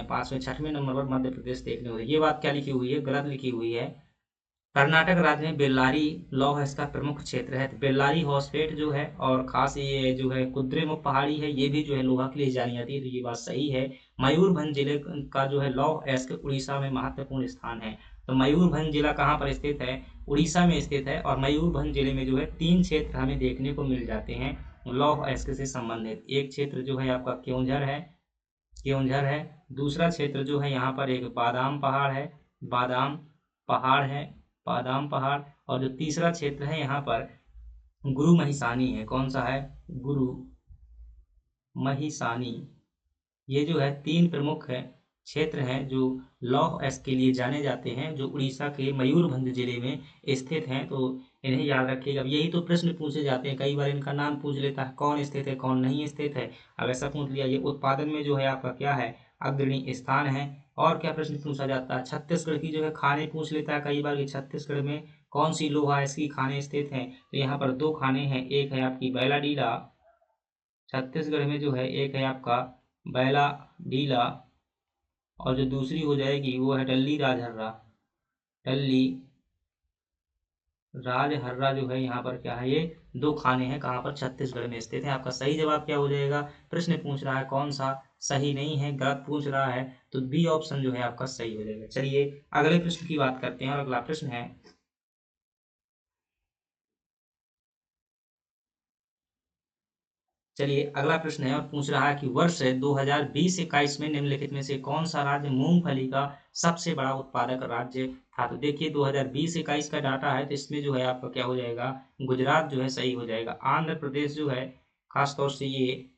5वें 6वें नंबर पर मध्य प्रदेश देखने को। ये बात क्या लिखी हुई है, गलत लिखी हुई है। कर्नाटक राज्य में बेल्लारी लौह अयस्क का प्रमुख क्षेत्र है। तो बेल्लारी हॉस्पेट जो है और खास ये जो है कुद्रेमुख पहाड़ी है, ये भी जो है लोहा के लिए जानी जाती है, तो ये बात सही है। मयूरभंज जिले का जो है लौह अयस्क उड़ीसा में महत्वपूर्ण स्थान है। तो मयूरभंज जिला कहाँ पर स्थित है, उड़ीसा में स्थित है। और मयूरभंज जिले में जो है 3 क्षेत्र हमें देखने को मिल जाते हैं लौह अयस्क से संबंधित। एक क्षेत्र जो है आपका क्योंझर है। दूसरा क्षेत्र जो है यहाँ पर एक बादाम पहाड़ है बादाम पहाड़। और जो तीसरा क्षेत्र है यहाँ पर गुरु महिसानी है। कौन सा है, गुरु महिसानी। ये जो है 3 प्रमुख है क्षेत्र हैं जो लौह अयस्क के लिए जाने जाते हैं, जो उड़ीसा के मयूरभंज जिले में स्थित हैं। तो इन्हें याद रखिएगा। अब यही तो प्रश्न पूछे जाते हैं, कई बार इनका नाम पूछ लेता है, कौन स्थित है कौन नहीं स्थित है। अब ऐसा पूछ लिया, ये उत्पादन में जो है आपका क्या है, अग्रणी स्थान है। और क्या प्रश्न पूछा जाता है, छत्तीसगढ़ की जो है खाने पूछ लेता है कई बार कि छत्तीसगढ़ में कौन सी लोहा अयस्क की खाने स्थित हैं। तो यहाँ पर 2 खाने हैं, एक है आपकी बैलाडीला, छत्तीसगढ़ में जो है एक है आपका बैलाडीला, और जो दूसरी हो जाएगी वो है टल्ली राजहर्रा जो है यहाँ पर क्या है, ये 2 खाने हैं, कहाँ पर, छत्तीसगढ़ में स्थित है। आपका सही जवाब क्या हो जाएगा, प्रश्न पूछ रहा है कौन सा सही नहीं है, गलत पूछ रहा है, तो बी ऑप्शन जो है आपका सही हो जाएगा। चलिए अगले प्रश्न की बात करते हैं, और अगला प्रश्न है, चलिए अगला प्रश्न है और पूछ रहा है कि वर्ष 2020-21 में निम्नलिखित में से कौन सा राज्य मूंगफली का सबसे बड़ा उत्पादक राज्य था। तो देखिए 2020-21 का डाटा है, तो इसमें जो है आपका क्या हो जाएगा, गुजरात जो है सही हो जाएगा। आंध्र प्रदेश जो है खासतौर से ये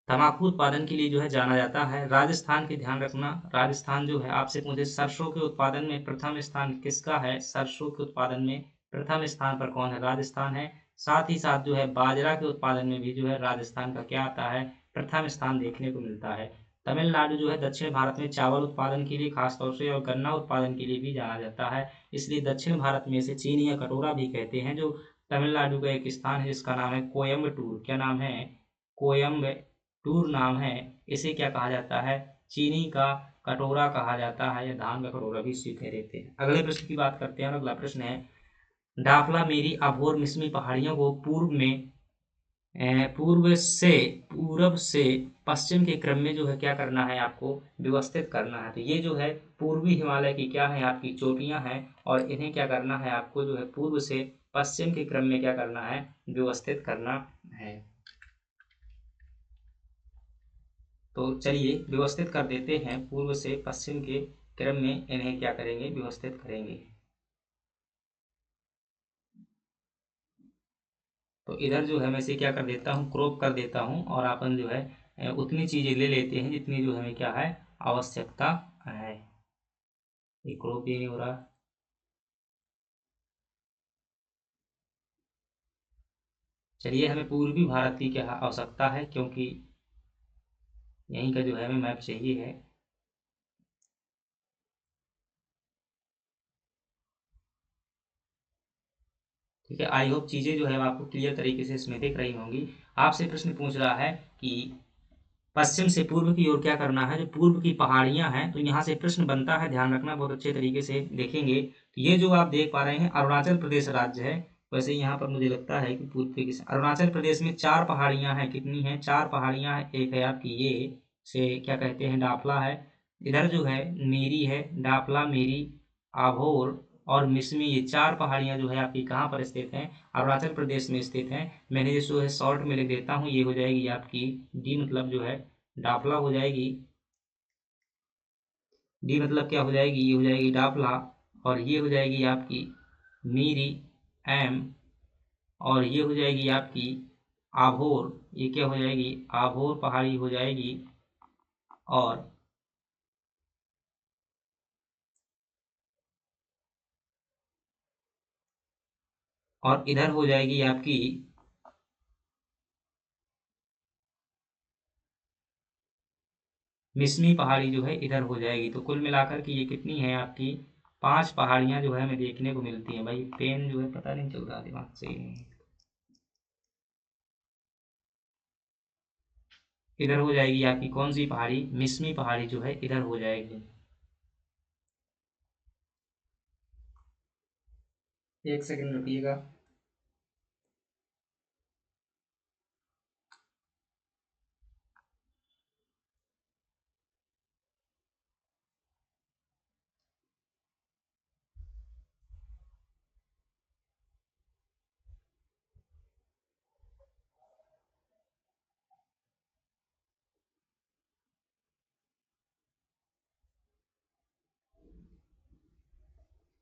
तम्बाकू उत्पादन के लिए जो है जाना जाता है। राजस्थान की ध्यान रखना, राजस्थान जो है आपसे पूछे सरसों के उत्पादन में प्रथम स्थान किसका है, सरसों के उत्पादन में प्रथम स्थान पर कौन है, राजस्थान है। साथ ही साथ जो है बाजरा के उत्पादन में भी जो है राजस्थान का क्या आता है, प्रथम स्थान देखने को मिलता है। तमिलनाडु जो है दक्षिण भारत में चावल उत्पादन के लिए खासतौर से और गन्ना उत्पादन के लिए भी जाना जाता है, इसलिए दक्षिण भारत में इसे चीनी या कटोरा भी कहते हैं। जो तमिलनाडु का एक स्थान है जिसका नाम है कोयम्बटूर, क्या नाम है, कोयम्बटूर नाम है, इसे क्या कहा जाता है, चीनी का कटोरा कहा जाता है, या धान का कटोरा भी इसे कह देते हैं। अगले प्रश्न की बात करते हैं, अगला प्रश्न है, डाफला मेरी अभोर मिसमी पहाड़ियों को पूर्व से पश्चिम के क्रम में जो है क्या करना है, आपको व्यवस्थित करना है। तो ये जो है पूर्वी हिमालय की क्या है, आपकी चोटियां हैं, और इन्हें क्या करना है, आपको जो है पूर्व से पश्चिम के क्रम में क्या करना है, व्यवस्थित करना है। तो चलिए व्यवस्थित कर देते हैं, पूर्व से पश्चिम के क्रम में इन्हें क्या करेंगे, व्यवस्थित करेंगे। तो इधर जो है मैं इसे क्या कर देता हूँ, क्रॉप कर देता हूँ, और अपन जो है उतनी चीज़ें ले लेते हैं जितनी जो हमें क्या है आवश्यकता है। एक क्रॉप ये नहीं हो रहा। चलिए, हमें पूर्वी भारत की क्या आवश्यकता है, क्योंकि यहीं का जो है हमें मैप चाहिए है। ठीक है, आई होप चीज़ें जो है आपको क्लियर तरीके से इसमें दिख रही होंगी। आपसे प्रश्न पूछ रहा है कि पश्चिम से पूर्व की ओर क्या करना है। जो पूर्व की पहाड़ियां हैं, तो यहाँ से प्रश्न बनता है, ध्यान रखना, बहुत अच्छे तरीके से देखेंगे। तो ये जो आप देख पा रहे हैं अरुणाचल प्रदेश राज्य है। वैसे यहाँ पर मुझे लगता है कि पूर्व के अरुणाचल प्रदेश में 4 पहाड़ियां हैं। कितनी हैं? 4 पहाड़ियां हैं। एक है आपकी ये से क्या कहते हैं डापला है, इधर जो है मेरी है, डापला, मेरी, आभोर और मिसमी, ये 4 पहाड़ियां जो है आपकी कहाँ पर स्थित हैं? अरुणाचल प्रदेश में स्थित हैं। मैंने जो है शॉर्ट में लिख देता हूँ, ये हो जाएगी आपकी डी, मतलब जो है डापला हो जाएगी। डी मतलब क्या हो जाएगी? ये हो जाएगी डापला, और ये हो जाएगी आपकी मीरी, एम, और ये हो जाएगी आपकी आभोर। ये क्या हो जाएगी? आभोर पहाड़ी हो जाएगी। और इधर हो जाएगी आपकी मिसमी पहाड़ी जो है इधर हो जाएगी। तो कुल मिलाकर के ये कितनी है आपकी? 5 पहाड़ियां जो है हमें देखने को मिलती हैं। भाई पेन जो है पता नहीं चल रहा, दिमाग सही नहीं है। इधर हो जाएगी आपकी कौन सी पहाड़ी? मिसमी पहाड़ी जो है इधर हो जाएगी। एक सेकंड रुकिएगा।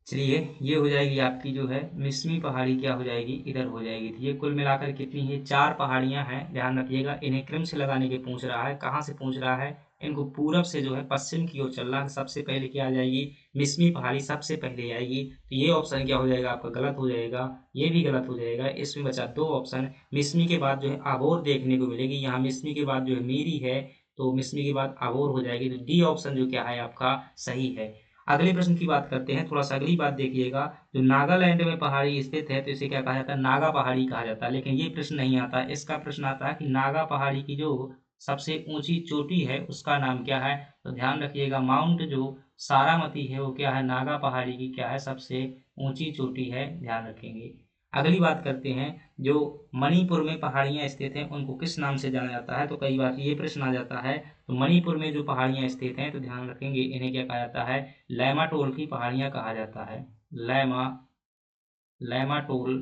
चलिए, ये हो जाएगी आपकी जो है मिसमी पहाड़ी, क्या हो जाएगी? इधर हो जाएगी। तो ये कुल मिलाकर कितनी है? 4 पहाड़ियां हैं। ध्यान रखिएगा, इन्हें क्रम से लगाने के पूछ रहा है। कहाँ से पूछ रहा है? इनको पूरब से जो है पश्चिम की ओर चल रहा है। सबसे पहले क्या आ जाएगी? मिसमी पहाड़ी सबसे पहले आएगी। तो ये ऑप्शन क्या हो जाएगा आपका? गलत हो जाएगा। ये भी गलत हो जाएगा। इसमें बचा 2 ऑप्शन। मिसमी के बाद जो है आबोर देखने को मिलेगी। यहाँ मिसमी के बाद जो है मीरी है, तो मिसमी के बाद आबोर हो जाएगी। तो डी ऑप्शन जो क्या है आपका सही है। अगले प्रश्न की बात करते हैं। थोड़ा सा अगली बात देखिएगा। जो नागालैंड में पहाड़ी स्थित है, तो इसे क्या कहा जाता है? नागा पहाड़ी कहा जाता है। लेकिन ये प्रश्न नहीं आता। इसका प्रश्न आता है कि नागा पहाड़ी की जो सबसे ऊंची चोटी है उसका नाम क्या है? तो ध्यान रखिएगा, माउंट जो सारामती है वो क्या है? नागा पहाड़ी की क्या है? सबसे ऊंची चोटी है। ध्यान रखेंगे। अगली बात करते हैं। जो मणिपुर में पहाड़ियां स्थित हैं उनको किस नाम से जाना जाता है? तो कई बार ये प्रश्न आ जाता है। तो मणिपुर में जो पहाड़ियां स्थित हैं, तो ध्यान रखेंगे, इन्हें क्या कहा जाता है? लैमाटोल की पहाड़ियां कहा जाता है। लैमा लैमाटोल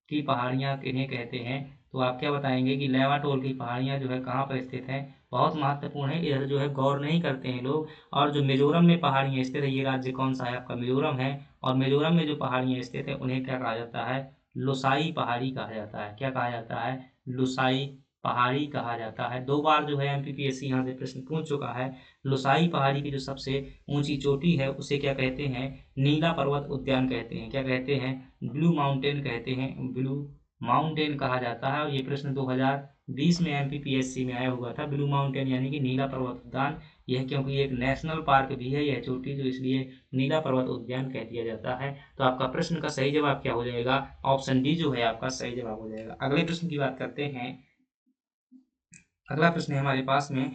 की पहाड़ियां किन्हें कहते हैं? तो आप क्या बताएंगे कि लैमाटोल की पहाड़ियां जो है कहाँ पर स्थित हैं? बहुत महत्वपूर्ण है, इधर जो है गौर नहीं करते हैं लोग। और जो मिजोरम में पहाड़ियां स्थित है, ये राज्य कौन सा है आपका? मिजोरम है। और मिजोरम में जो पहाड़ियां स्थित है उन्हें क्या कहा जाता है? लोसाई पहाड़ी कहा जाता है। क्या कहा जाता है? लोसाई पहाड़ी कहा जाता है। 2 बार जो है एमपीपीएससी यहाँ से प्रश्न पूछ चुका है। लोसाई पहाड़ी की जो सबसे ऊंची चोटी है उसे क्या कहते हैं? नीला पर्वत उद्यान कहते हैं। क्या कहते हैं? ब्लू माउंटेन कहते हैं। ब्लू माउंटेन कहा जाता है। और ये प्रश्न 2020 में एमपीपीएससी में आया हुआ था। ब्लू माउंटेन यानी कि नीला पर्वत उद्यान, यह क्योंकि एक नेशनल पार्क भी है यह चोटी, तो इसलिए नीला पर्वत उद्यान कह दिया जाता है। तो आपका प्रश्न का सही जवाब क्या हो जाएगा? ऑप्शन डी जो है आपका सही जवाब हो जाएगा। अगले प्रश्न की बात करते हैं। अगला प्रश्न है हमारे पास में।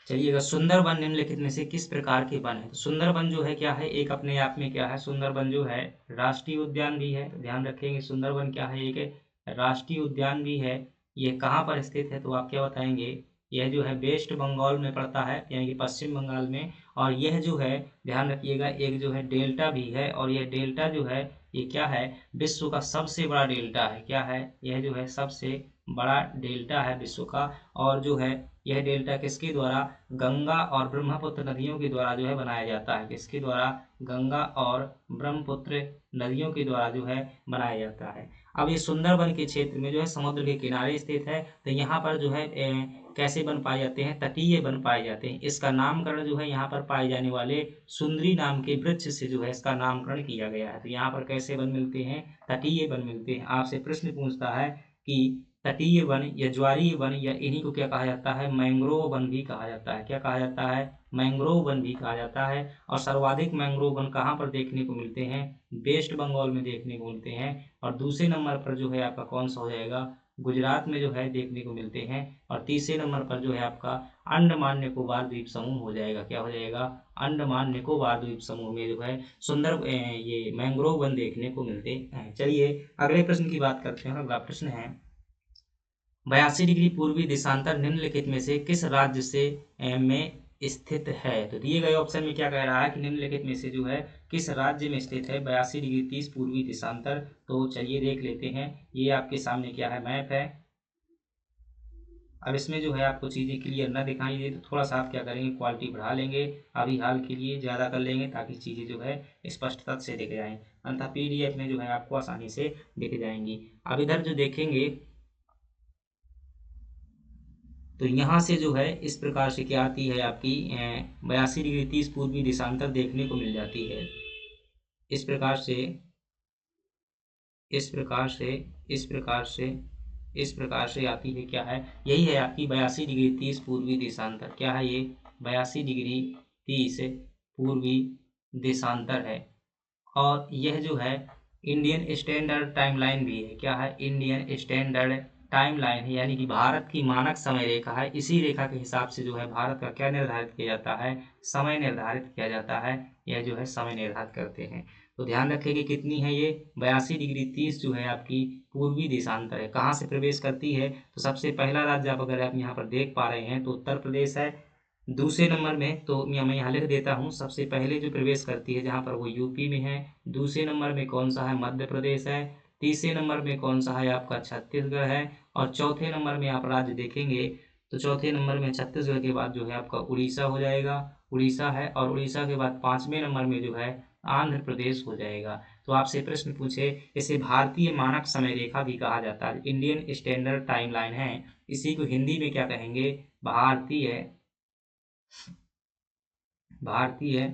चलिएगा, सुंदरबन निम्नलिखित में से किस प्रकार के वन है? तो सुंदरबन जो है क्या है? एक अपने आप में क्या है? सुंदरबन जो है राष्ट्रीय उद्यान भी है। तो ध्यान रखेंगे, सुंदरबन क्या है? एक राष्ट्रीय उद्यान भी है। ये कहाँ पर स्थित है? तो आप क्या बताएंगे? यह जो है वेस्ट बंगाल में पड़ता है, यानी कि पश्चिम बंगाल में। और यह जो है, ध्यान रखिएगा, एक जो है डेल्टा भी है। और यह डेल्टा जो है ये क्या है? विश्व का सबसे बड़ा डेल्टा है। क्या है? यह जो है सबसे बड़ा डेल्टा है विश्व का, और जो है यह डेल्टा किसके द्वारा, गंगा और ब्रह्मपुत्र नदियों के द्वारा जो है बनाया जाता है। किसके द्वारा, गंगा और ब्रह्मपुत्र नदियों के द्वारा जो है बनाया जाता है। अब ये सुंदरबन के क्षेत्र में जो है समुद्र के किनारे स्थित है, तो यहाँ पर जो है कैसे वन पाए जाते हैं, तटीय वन पाए जाते हैं। इसका नामकरण जो है यहाँ पर पाए जाने वाले सुंदरी नाम के वृक्ष से जो है इसका नामकरण किया गया है। तो यहाँ पर कैसे वन मिलते हैं, तटीय वन मिलते हैं। आपसे प्रश्न पूछता है कि तटीय वन या ज्वारीय वन या इन्हीं को क्या कहा जाता है, मैंग्रोव वन भी कहा जाता है। क्या कहा जाता है, मैंग्रोव वन भी कहा जाता है। और सर्वाधिक मैंग्रोव वन कहाँ पर देखने को मिलते हैं, वेस्ट बंगाल में देखने को मिलते हैं। और दूसरे नंबर पर जो है आपका कौन सा हो जाएगा, गुजरात में जो है देखने को मिलते हैं। और तीसरे नंबर पर जो है आपका अंडमान निकोबार द्वीप समूह हो जाएगा। क्या हो जाएगा, अंडमान निकोबार द्वीप समूह में जो है सुंदर ये मैंग्रोव वन देखने को मिलते हैं। चलिए अगले प्रश्न की बात करते हैं। अगला प्रश्न है 82 डिग्री पूर्वी देशांतर निम्नलिखित में से किस राज्य से में स्थित है। तो दिए गए ऑप्शन में क्या कह रहा है कि निम्नलिखित में से जो है किस राज्य में स्थित है 82 डिग्री 30 पूर्वी देशांतर। तो चलिए देख लेते हैं। ये आपके सामने क्या है, मैप है। अब इसमें जो है आपको चीज़ें क्लियर ना दिखाई दे तो थोड़ा सा आप क्या करेंगे, क्वालिटी बढ़ा लेंगे, अभी हाल के लिए ज़्यादा कर लेंगे ताकि चीज़ें जो है स्पष्टता से दिख जाएँ। अंततः पीडीएफ में जो है आपको आसानी से दिख जाएंगी। अब इधर जो देखेंगे तो यहाँ से जो है इस प्रकार से क्या आती है आपकी 82 डिग्री 30 पूर्वी देशांतर देखने को मिल जाती है। इस प्रकार से इस प्रकार से इस प्रकार से इस प्रकार से आती है। क्या है, यही है आपकी 82 डिग्री 30 पूर्वी देशांतर। क्या है ये, 82 डिग्री 30 पूर्वी देशांतर है। और यह जो है इंडियन स्टैंडर्ड टाइमलाइन भी है। क्या है, इंडियन स्टैंडर्ड टाइमलाइन है, यानी कि भारत की मानक समय रेखा है। इसी रेखा के हिसाब से जो है भारत का क्या निर्धारित किया जाता है, समय निर्धारित किया जाता है। यह जो है समय निर्धारित करते हैं। तो ध्यान रखें कि कितनी है ये 82 डिग्री 30 जो है आपकी पूर्वी देशांतर है। कहाँ से प्रवेश करती है, तो सबसे पहला राज्य आप अगर आप यहाँ पर देख पा रहे हैं तो उत्तर प्रदेश है। दूसरे नंबर में तो मैं यहाँ लिख देता हूँ, सबसे पहले जो प्रवेश करती है जहाँ पर वो यूपी में है। दूसरे नंबर में कौन सा है, मध्य प्रदेश है। तीसरे नंबर में कौन सा है आपका, छत्तीसगढ़ है। और चौथे नंबर में आप राज्य देखेंगे तो चौथे नंबर में छत्तीसगढ़ के बाद जो है आपका उड़ीसा हो जाएगा, उड़ीसा है। और उड़ीसा के बाद पाँचवें नंबर में जो है आंध्र प्रदेश हो जाएगा। तो आपसे प्रश्न पूछे, इसे भारतीय मानक समय रेखा भी कहा जाता है, इंडियन स्टैंडर्ड टाइमलाइन है। इसी को हिंदी में क्या कहेंगे, भारतीय भारतीय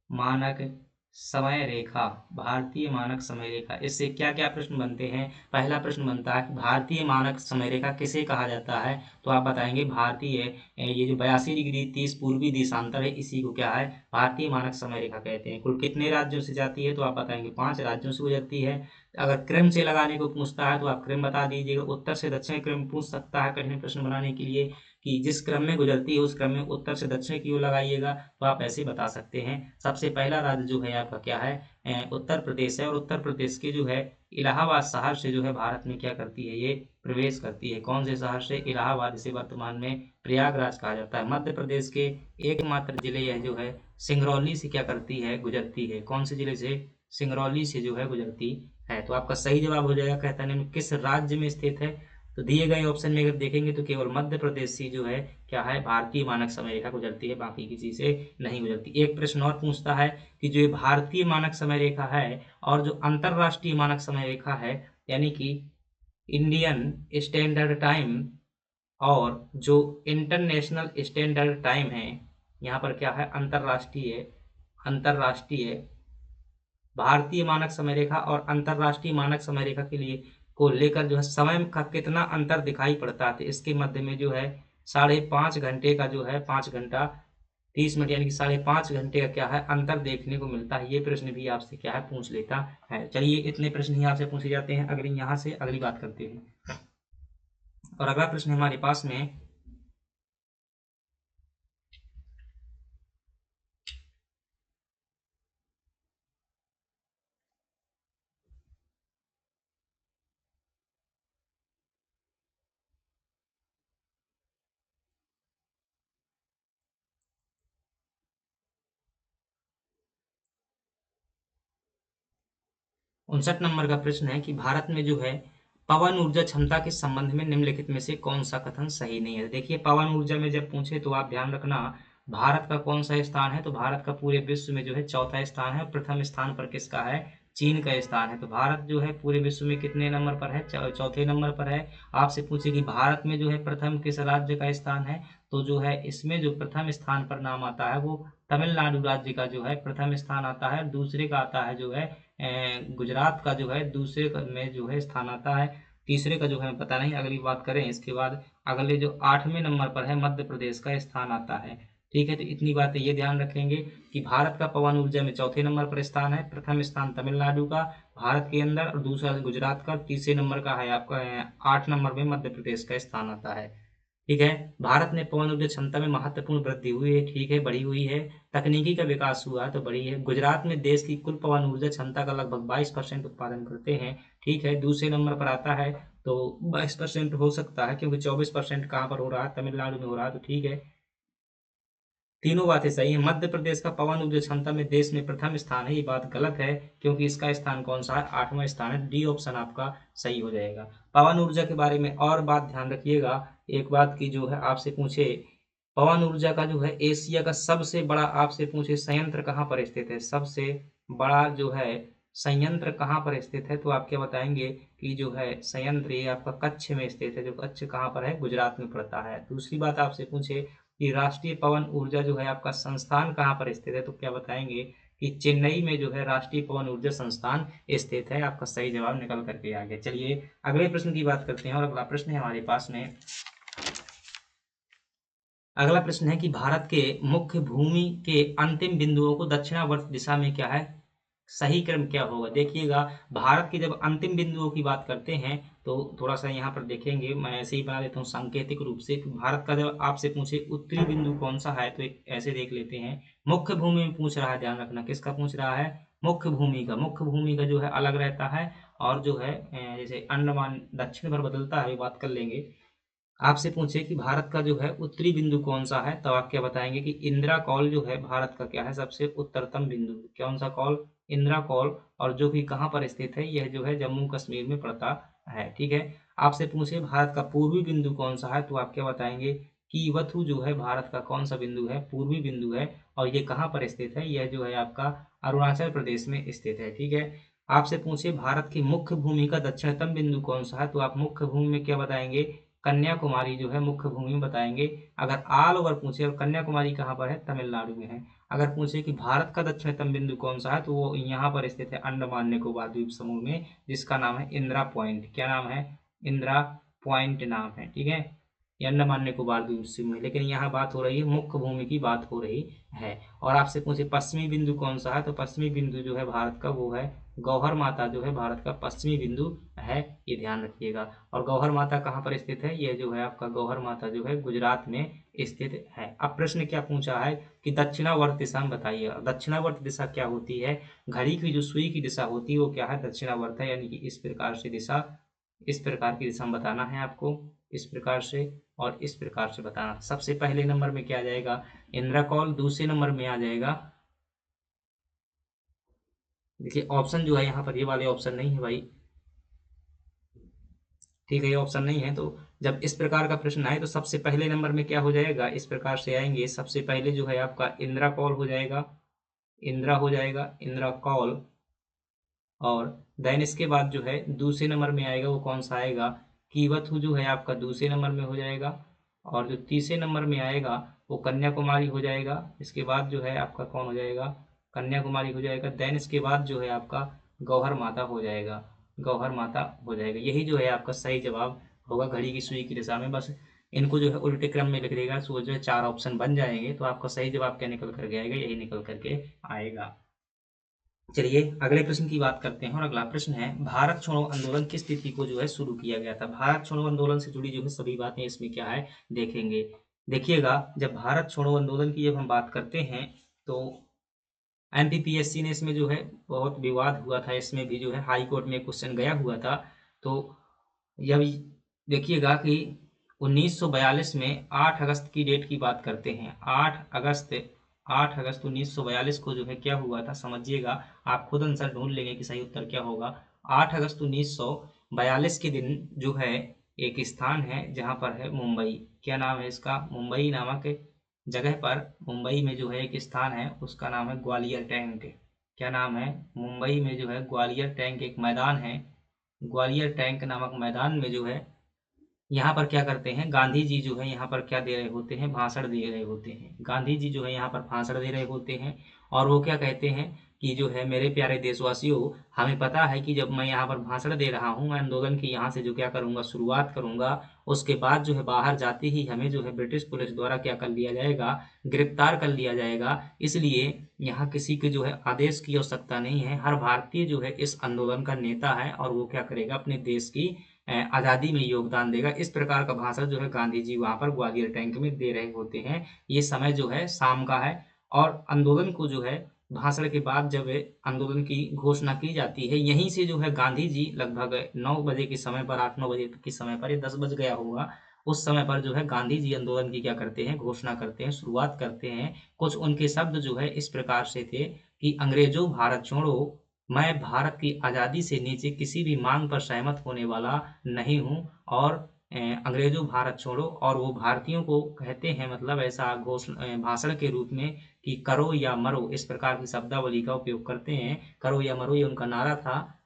मानक समय रेखा। भारतीय मानक समय रेखा, इससे क्या क्या प्रश्न बनते हैं। पहला प्रश्न बनता है कि भारतीय मानक समय रेखा किसे कहा जाता है, तो आप बताएंगे भारतीय ये जो 82 डिग्री 30 पूर्वी देशांतर है इसी को क्या है, भारतीय मानक समय रेखा कहते हैं। कुल कितने राज्यों से जाती है, तो आप बताएंगे 5 राज्यों से गुजरती है। अगर क्रम से लगाने को पूछता है तो आप क्रम बता दीजिएगा। उत्तर से दक्षिण क्रम पूछ सकता है कठिन प्रश्न बनाने के लिए कि जिस क्रम में गुजरती है उस क्रम में उत्तर से दक्षिण की ओर लगाइएगा, तो आप ऐसे बता सकते हैं। सबसे पहला राज्य जो है आपका क्या है, उत्तर प्रदेश है। और उत्तर प्रदेश के जो है इलाहाबाद शहर से जो है भारत में क्या करती है, ये प्रवेश करती है। कौन से शहर से, इलाहाबाद, इसे वर्तमान में प्रयागराज कहा जाता है। मध्य प्रदेश के एकमात्र जिले यह जो है सिंगरौली से क्या करती है, गुजरती है। कौन से जिले से, सिंगरौली से जो है गुजरती है। तो आपका सही जवाब हो जाएगा, कहता है किस राज्य में स्थित है। तो दिए गए ऑप्शन में अगर देखेंगे तो केवल मध्य प्रदेश से जो है क्या है, भारतीय मानक समय रेखा गुजरती है, बाकी किसी से नहीं गुजरती। एक प्रश्न और पूछता है कि जो ये भारतीय मानक समय रेखा है और जो अंतरराष्ट्रीय मानक समय रेखा है, यानी कि इंडियन स्टैंडर्ड टाइम और जो इंटरनेशनल स्टैंडर्ड टाइम है, यहाँ पर क्या है, अंतरराष्ट्रीय अंतरराष्ट्रीय भारतीय मानक समय रेखा और अंतरराष्ट्रीय मानक समय रेखा के लिए को लेकर जो है समय का कितना अंतर दिखाई पड़ता है। तो इसके मध्य में जो है 5.5 घंटे का जो है 5 घंटा 30 मिनट यानी कि 5.5 घंटे का क्या है अंतर देखने को मिलता है। ये प्रश्न भी आपसे क्या है पूछ लेता है। चलिए इतने प्रश्न ही आपसे पूछे जाते हैं। अगले यहाँ से अगली बात करते हैं। और अगला प्रश्न हमारे पास में 59 नंबर का प्रश्न है कि भारत में जो है पवन ऊर्जा क्षमता के संबंध में निम्नलिखित में से कौन सा कथन सही नहीं है। देखिए, पवन ऊर्जा में जब पूछे तो आप ध्यान रखना भारत का कौन सा स्थान है, तो भारत का पूरे विश्व में जो है चौथा स्थान है। प्रथम स्थान पर किसका है, चीन का स्थान है। तो भारत जो है पूरे विश्व में कितने नंबर पर है, चौथे नंबर पर है। आपसे पूछे कि भारत में जो है प्रथम किस राज्य का स्थान है, तो जो है इसमें जो प्रथम स्थान पर नाम आता है वो तमिलनाडु राज्य का जो है प्रथम स्थान आता है। दूसरे का आता है जो है गुजरात का जो है दूसरे में जो है स्थान आता है। तीसरे का जो है पता नहीं, अगली बात करें इसके बाद अगले जो 8वें नंबर पर है मध्य प्रदेश का स्थान आता है। ठीक है, तो इतनी बातें ये ध्यान रखेंगे कि भारत का पवन ऊर्जा में चौथे नंबर पर स्थान है। प्रथम स्थान तमिलनाडु का भारत के अंदर, और दूसरा गुजरात का, तीसरे नंबर का है आपका 8 नंबर में मध्य प्रदेश का स्थान आता है। ठीक है, भारत में पवन ऊर्जा क्षमता में महत्वपूर्ण वृद्धि हुई है। ठीक है, बढ़ी हुई है। तकनीकी का विकास हुआ है तो बढ़ी है। गुजरात में देश की कुल पवन ऊर्जा क्षमता का लगभग 22% उत्पादन करते हैं। ठीक है, दूसरे नंबर पर आता है तो 22% हो सकता है, क्योंकि 24% कहाँ पर हो रहा है, तमिलनाडु में हो रहा है। तो ठीक है, तीनों बातें सही है। मध्य प्रदेश का पवन ऊर्जा क्षमता में देश में प्रथम स्थान है, ये बात गलत है, क्योंकि इसका स्थान कौन सा है, 8वां स्थान है। डी ऑप्शन आपका सही हो जाएगा। पवन ऊर्जा के बारे में और बात ध्यान रखिएगा, एक बात की जो है आपसे पूछे, पवन ऊर्जा का जो है एशिया का सबसे बड़ा आपसे पूछे संयंत्र कहाँ पर स्थित है, सबसे बड़ा जो है संयंत्र कहाँ पर स्थित है, तो आप क्या बताएंगे कि जो है संयंत्र ये आपका कच्छ में स्थित है। जो कच्छ कहाँ पर है, गुजरात में पड़ता है। दूसरी बात आपसे पूछे कि राष्ट्रीय पवन ऊर्जा जो है आपका संस्थान कहाँ पर स्थित है, तो क्या बताएंगे कि चेन्नई में जो है राष्ट्रीय पवन ऊर्जा संस्थान स्थित है। आपका सही जवाब निकल करके आ गया। चलिए अगले प्रश्न की बात करते हैं, और अगला प्रश्न है हमारे पास में, अगला प्रश्न है कि भारत के मुख्य भूमि के अंतिम बिंदुओं को दक्षिणावर्त दिशा में क्या है, सही क्रम क्या होगा। देखिएगा, भारत के जब अंतिम बिंदुओं की बात करते हैं तो थोड़ा सा यहाँ पर देखेंगे, मैं ऐसे ही बना देता हूँ सांकेतिक रूप से कि भारत का जब आपसे पूछे उत्तरी बिंदु कौन सा है, तो एक ऐसे देख लेते हैं। मुख्य भूमि में पूछ रहा है, ध्यान रखना किसका पूछ रहा है, मुख्य भूमि का। मुख्य भूमि का जो है अलग रहता है, और जो है जैसे अंडमान दक्षिण भर बदलता है, बात कर लेंगे। आपसे पूछे कि भारत का जो है उत्तरी बिंदु कौन सा है, तो आप क्या बताएंगे कि इंदिरा कौल जो है भारत का क्या है, सबसे उत्तरतम बिंदु। कौन सा कौल, इंदिरा कौल, और जो कि कहाँ पर स्थित है, यह जो है जम्मू कश्मीर में पड़ता है। ठीक है, आपसे पूछे भारत का पूर्वी बिंदु कौन सा है, तो आप क्या बताएंगे कि वथु जो है भारत का कौन सा बिंदु है, पूर्वी बिंदु है, और ये कहाँ पर स्थित है, यह जो है आपका अरुणाचल प्रदेश में स्थित है। ठीक है, आपसे पूछे भारत की मुख्य भूमि का दक्षिणतम बिंदु कौन सा है, तो आप मुख्य भूमि में क्या बताएंगे, कन्याकुमारी जो है मुख्य भूमि में बताएंगे। अगर ऑल ओवर पूछे और कन्याकुमारी कहाँ पर है, तमिलनाडु में है। अगर पूछे कि भारत का दक्षिणतम बिंदु कौन सा है, तो वो यहाँ पर स्थित है अंडमान निकोबार द्वीप समूह में, जिसका नाम है इंदिरा पॉइंट। क्या नाम है, इंदिरा पॉइंट नाम है। ठीक है, ये अंडमान निकोबार द्वीप समूह में, लेकिन यहाँ बात हो रही है मुख्य भूमि की बात हो रही है। और आपसे पूछे पश्चिमी बिंदु कौन सा है, तो पश्चिमी बिंदु जो है भारत का वो है गौहर माता, जो है भारत का पश्चिमी बिंदु है, ये ध्यान रखिएगा। और गौहर माता कहाँ पर स्थित है, ये जो है आपका गौहर माता जो है गुजरात में स्थित है। अब प्रश्न क्या पूछा है कि दक्षिणावर्त दिशा में बताइए। दक्षिणावर्त दिशा क्या होती है, घड़ी की जो सुई की दिशा होती है वो क्या है, दक्षिणावर्त है। यानी कि इस प्रकार से दिशा, इस प्रकार की दिशा में बताना है आपको, इस प्रकार से और इस प्रकार से बताना। सबसे पहले नंबर में क्या आ जाएगा, इंदिरा कौल। दूसरे नंबर में आ जाएगा, देखिए ऑप्शन जो है यहाँ पर ये वाले ऑप्शन नहीं है भाई। ठीक है, ये ऑप्शन नहीं है, तो जब इस प्रकार का प्रश्न आए तो सबसे पहले नंबर में क्या हो जाएगा, इस प्रकार से आएंगे। सबसे पहले जो है आपका इंदिरा कौल हो जाएगा, इंदिरा हो जाएगा, इंदिरा कौल। और देन इसके बाद जो है दूसरे नंबर में आएगा वो कौन सा आएगा, कीवथु जो है आपका दूसरे नंबर में हो जाएगा। और जो तीसरे नंबर में आएगा वो कन्याकुमारी हो जाएगा। इसके बाद जो है आपका कौन हो जाएगा, कन्याकुमारी हो जाएगा। देन इसके बाद जो है आपका गौहर माता हो जाएगा, गौहर माता हो जाएगा। यही जो है आपका सही जवाब होगा, घड़ी की सुई की दिशा में। बस इनको जो है उल्टे क्रम में लिख देगा, तो जो है 4 ऑप्शन बन जाएंगे। तो आपका सही जवाब क्या निकल करके आएगा, यही निकल करके आएगा। चलिए अगले प्रश्न की बात करते हैं, और अगला प्रश्न है भारत छोड़ो आंदोलन किस तिथि को जो है शुरू किया गया था। भारत छोड़ो आंदोलन से जुड़ी जो है सभी बातें इसमें क्या है देखेंगे। देखिएगा, जब भारत छोड़ो आंदोलन की जब हम बात करते हैं तो एमपीपीएससी ने इसमें जो है बहुत विवाद हुआ था, इसमें भी जो है हाई कोर्ट में क्वेश्चन गया हुआ था। तो यह देखिएगा कि 1942 में 8 अगस्त की डेट की बात करते हैं। 8 अगस्त 1942 को जो है क्या हुआ था समझिएगा, आप खुद आंसर ढूंढ लेंगे कि सही उत्तर क्या होगा। 8 अगस्त 42 के दिन जो है एक स्थान है जहाँ पर है मुंबई, क्या नाम है इसका? मुंबई नामक जगह पर, मुंबई में जो है एक स्थान है, उसका नाम है ग्वालियर टैंक। क्या नाम है? मुंबई में जो है ग्वालियर टैंक एक मैदान है, ग्वालियर टैंक नामक मैदान में जो है, यहाँ पर क्या करते हैं, गांधी जी जो है यहाँ पर क्या दे रहे होते हैं, भाषण दे रहे होते हैं। गांधी जी जो है यहाँ पर भाषण दे रहे होते हैं और वो क्या कहते हैं कि जो है, मेरे प्यारे देशवासियों, हमें पता है कि जब मैं यहाँ पर भाषण दे रहा हूँ, मैं आंदोलन की यहाँ से जो क्या करूँगा, शुरुआत करूँगा, उसके बाद जो है बाहर जाते ही हमें जो है ब्रिटिश पुलिस द्वारा क्या कर लिया जाएगा, गिरफ्तार कर लिया जाएगा। इसलिए यहाँ किसी के जो है आदेश की आवश्यकता नहीं है, हर भारतीय जो है इस आंदोलन का नेता है और वो क्या करेगा, अपने देश की आज़ादी में योगदान देगा। इस प्रकार का भाषण जो है गांधी जी वहाँ पर ग्वालियर टैंक में दे रहे होते हैं। ये समय जो है शाम का है और आंदोलन को जो है, भाषण के बाद जब आंदोलन की घोषणा की जाती है, यहीं से जो है गांधी जी लगभग 9 बजे के समय पर, 8-9 बजे के समय पर, ये 10 बज गया होगा, उस समय पर जो है गांधी जी आंदोलन की क्या करते हैं, घोषणा करते हैं, शुरुआत करते हैं। कुछ उनके शब्द जो है इस प्रकार से थे कि अंग्रेजों भारत छोड़ो, मैं भारत की आज़ादी से नीचे किसी भी मांग पर सहमत होने वाला नहीं हूँ। और अंग्रेजों भारत छोड़ो, और वो भारतीयों को कहते हैं, मतलब ऐसा घोषणा भाषण के रूप में कि करो या मरो, इस प्रकार की शब्दावली का उपयोग करते हैं। करो या मरो ये उनका नारा था।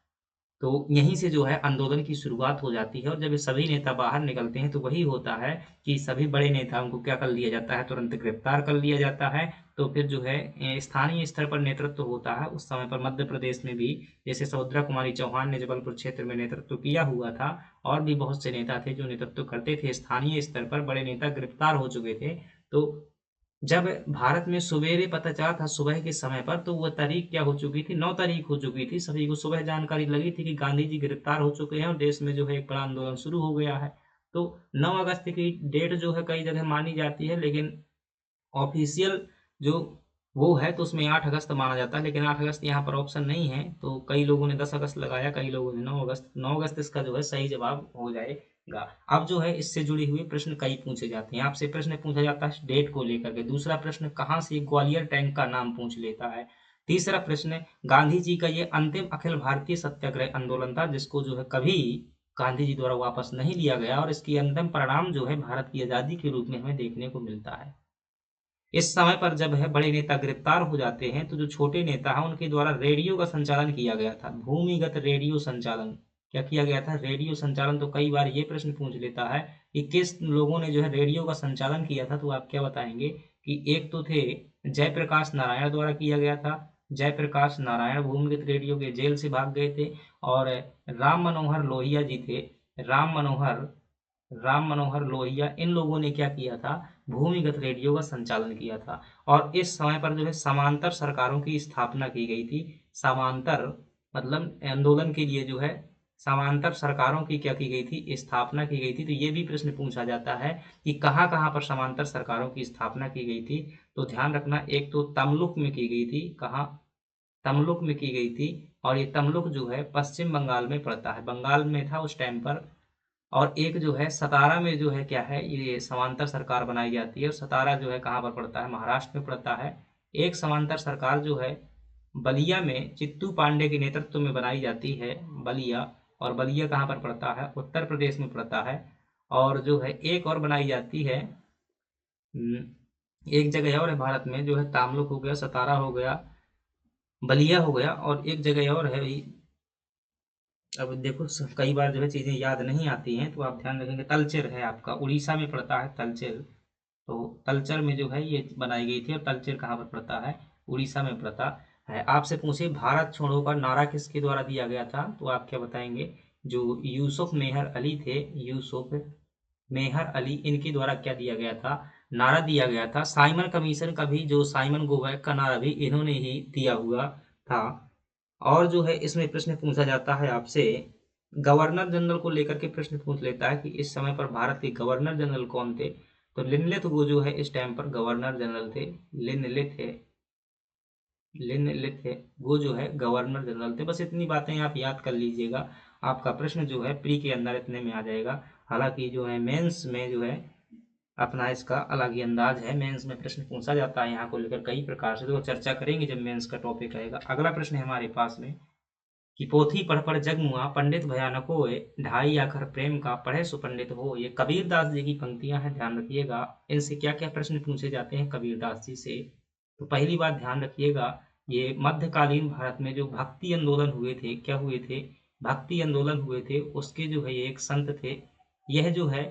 तो यहीं से जो है आंदोलन की शुरुआत हो जाती है और जब ये सभी नेता बाहर निकलते हैं तो वही होता है कि सभी बड़े नेताओं को क्या कर लिया जाता है, तुरंत गिरफ्तार कर लिया जाता है। तो फिर जो है स्थानीय स्तर पर नेतृत्व होता है। उस समय पर मध्य प्रदेश में भी जैसे सुभद्रा कुमारी चौहान ने जबलपुर क्षेत्र में नेतृत्व किया हुआ था, और भी बहुत से नेता थे जो नेतृत्व करते थे स्थानीय स्तर पर, बड़े नेता गिरफ्तार हो चुके थे। तो जब भारत में सुबेरे पता चला था सुबह के समय पर, तो वह तारीख क्या हो चुकी थी, 9 तारीख हो चुकी थी। सभी को सुबह जानकारी लगी थी कि गांधी जी गिरफ्तार हो चुके हैं और देश में जो है एक बड़ा आंदोलन शुरू हो गया है। तो 9 अगस्त की डेट जो है कई जगह मानी जाती है, लेकिन ऑफिशियल जो वो है तो उसमें 8 अगस्त माना जाता है, लेकिन 8 अगस्त यहाँ पर ऑप्शन नहीं है, तो कई लोगों ने 10 अगस्त लगाया, कई लोगों ने 9 अगस्त। 9 अगस्त इसका जो है सही जवाब हो जाएगा। अब जो है इससे जुड़ी हुई प्रश्न कई पूछे जाते हैं, आपसे प्रश्न पूछा जाता है डेट को लेकर के। दूसरा प्रश्न, कहाँ से ग्वालियर टैंक का नाम पूछ लेता है। तीसरा प्रश्न, गांधी जी का ये अंतिम अखिल भारतीय सत्याग्रह आंदोलन था जिसको जो है कभी गांधी जी द्वारा वापस नहीं लिया गया, और इसकी अंतिम परिणाम जो है भारत की आजादी के रूप में हमें देखने को मिलता है। इस समय पर जब है बड़े नेता गिरफ्तार हो जाते हैं, तो जो छोटे नेता हैं उनके द्वारा रेडियो का संचालन किया गया था, भूमिगत रेडियो संचालन। क्या किया गया था? रेडियो संचालन। तो कई बार ये प्रश्न पूछ लेता है कि किस लोगों ने जो है रेडियो का संचालन किया था, तो आप क्या बताएंगे कि एक तो थे जयप्रकाश नारायण द्वारा किया गया था। जयप्रकाश नारायण भूमिगत रेडियो के जेल से भाग गए थे। और राम मनोहर लोहिया जी थे, राम मनोहर राम मनोहर लोहिया, इन लोगों ने क्या किया था, भूमिगत रेडियो का संचालन किया था। और इस समय पर जो है समांतर सरकारों की स्थापना की गई थी। समांतर मतलब आंदोलन के लिए जो है समांतर सरकारों की क्या की गई थी, स्थापना की गई थी। तो ये भी प्रश्न पूछा जाता है कि कहाँ कहाँ पर समांतर सरकारों की स्थापना की गई थी। तो ध्यान रखना, एक तो तमलुक में की गई थी, कहाँ, तमलुक में की गई थी। और ये तमलुक जो है पश्चिम बंगाल में पड़ता है, बंगाल में था उस टाइम पर। और एक जो है सतारा में जो है क्या है, ये समांतर सरकार बनाई जाती है, और सतारा जो है कहाँ पर पड़ता है, महाराष्ट्र में पड़ता है। एक समांतर सरकार जो है बलिया में चित्तू पांडे के नेतृत्व में बनाई जाती है, बलिया। और बलिया कहाँ पर पड़ता है, उत्तर प्रदेश में पड़ता है। और जो है एक और बनाई जाती है, एक जगह और है भारत में, जो है तामलुक हो गया, सतारा हो गया, बलिया हो गया, और एक जगह और है। अब देखो कई बार जो है चीज़ें याद नहीं आती हैं, तो आप ध्यान रखेंगे। तलचेर है आपका, उड़ीसा में पड़ता है तलचेर। तो तलचर में जो है ये बनाई गई थी, और तलचेर कहाँ पर पड़ता है, उड़ीसा में पड़ता है। आपसे पूछे भारत छोड़ो का नारा किसके द्वारा दिया गया था, तो आप क्या बताएंगे? जो यूसुफ मेहर अली थे, यूसुफ मेहर अली, इनके द्वारा क्या दिया गया था, नारा दिया गया था। साइमन कमीशन का भी, जो साइमन गोवैक का नारा भी इन्होंने ही दिया हुआ था। और जो है इसमें प्रश्न पूछा जाता है आपसे, गवर्नर जनरल को लेकर के प्रश्न पूछ लेता है कि इस समय पर भारत के गवर्नर जनरल कौन थे। तो लिनलिथ वो जो है इस टाइम पर गवर्नर जनरल थे। लिनलिथ है, लिनलिथ है, वो जो है गवर्नर जनरल थे। बस इतनी बातें आप याद कर लीजिएगा, आपका प्रश्न जो है प्री के अंदर इतने में आ जाएगा। हालांकि जो है मेंस में जो है अपना इसका अलग ही अंदाज है, मेंस में प्रश्न पूछा जाता है यहाँ को लेकर कई प्रकार से, तो चर्चा करेंगे जब मेंस का टॉपिक रहेगा। अगला प्रश्न है हमारे पास में, कि पोथी पढ़ पढ़ जग मुआ पंडित भयानक होए, ढाई आखर प्रेम का पढ़े सुपंडित हो। ये कबीरदास जी की पंक्तियां हैं, ध्यान रखिएगा। इनसे क्या क्या प्रश्न पूछे जाते हैं कबीरदास जी से। तो पहली बात ध्यान रखिएगा, ये मध्यकालीन भारत में जो भक्ति आंदोलन हुए थे, क्या हुए थे, भक्ति आंदोलन हुए थे, उसके जो है ये एक संत थे। यह जो है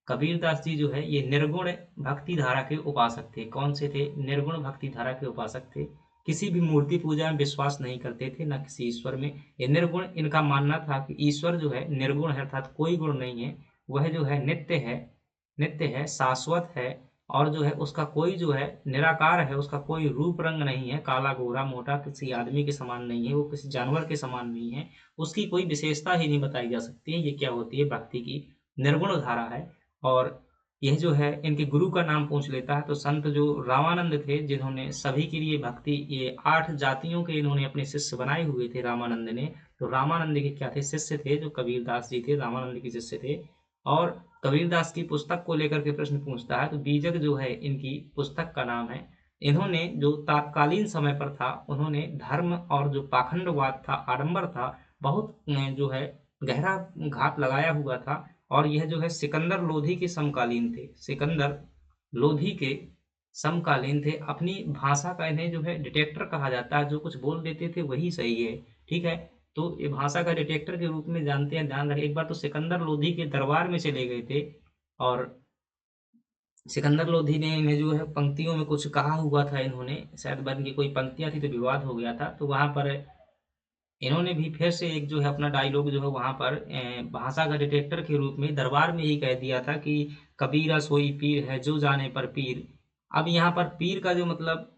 कबीरदास जी जो है ये निर्गुण भक्ति धारा के उपासक थे। कौन से थे? निर्गुण भक्ति धारा के उपासक थे। किसी भी मूर्ति पूजा में विश्वास नहीं करते थे, न किसी ईश्वर में। ये निर्गुण, इनका मानना था कि ईश्वर जो है निर्गुण है, अर्थात कोई गुण नहीं है। वह जो है नित्य है, शाश्वत है, और जो है उसका कोई जो है निराकार है, उसका कोई रूप रंग नहीं है, काला गोरा मोटा किसी आदमी के समान नहीं है, वो किसी जानवर के समान नहीं है, उसकी कोई विशेषता ही नहीं बताई जा सकती है। ये क्या होती है? भक्ति की निर्गुण धारा है। और यह जो है इनके गुरु का नाम पूछ लेता है, तो संत जो रामानंद थे, जिन्होंने सभी के लिए भक्ति, ये 8 जातियों के इन्होंने अपने शिष्य बनाए हुए थे रामानंद ने। तो रामानंद के क्या थे? शिष्य थे, जो कबीरदास जी थे रामानंद के शिष्य थे। और कबीरदास की पुस्तक को लेकर के प्रश्न पूछता है, तो बीजक जो है इनकी पुस्तक का नाम है। इन्होंने जो तात्कालीन समय पर था, उन्होंने धर्म और जो पाखंडवाद था, आडंबर था, बहुत जो है गहरा घात लगाया हुआ था। और यह जो है सिकंदर लोधी के समकालीन थे, सिकंदर लोधी के समकालीन थे। अपनी भाषा का इन्हें जो है डिटेक्टर कहा जाता है, जो कुछ बोल देते थे वही सही है, ठीक है। तो ये भाषा का डिटेक्टर के रूप में जानते हैं, ध्यान रखें। एक बार तो सिकंदर लोधी के दरबार में चले गए थे, और सिकंदर लोधी ने इन्हें जो है पंक्तियों में कुछ कहा हुआ था, इन्होंने शायद बन की कोई पंक्तियां थी, तो विवाद हो गया था। तो वहां पर इन्होंने भी फिर से एक जो है अपना डायलॉग जो है वहां पर भाषा का डिटेक्टर के रूप में दरबार में ही कह दिया था कि कबीरा सोई पीर है जो जाने पर पीर। अब यहाँ पर पीर का जो मतलब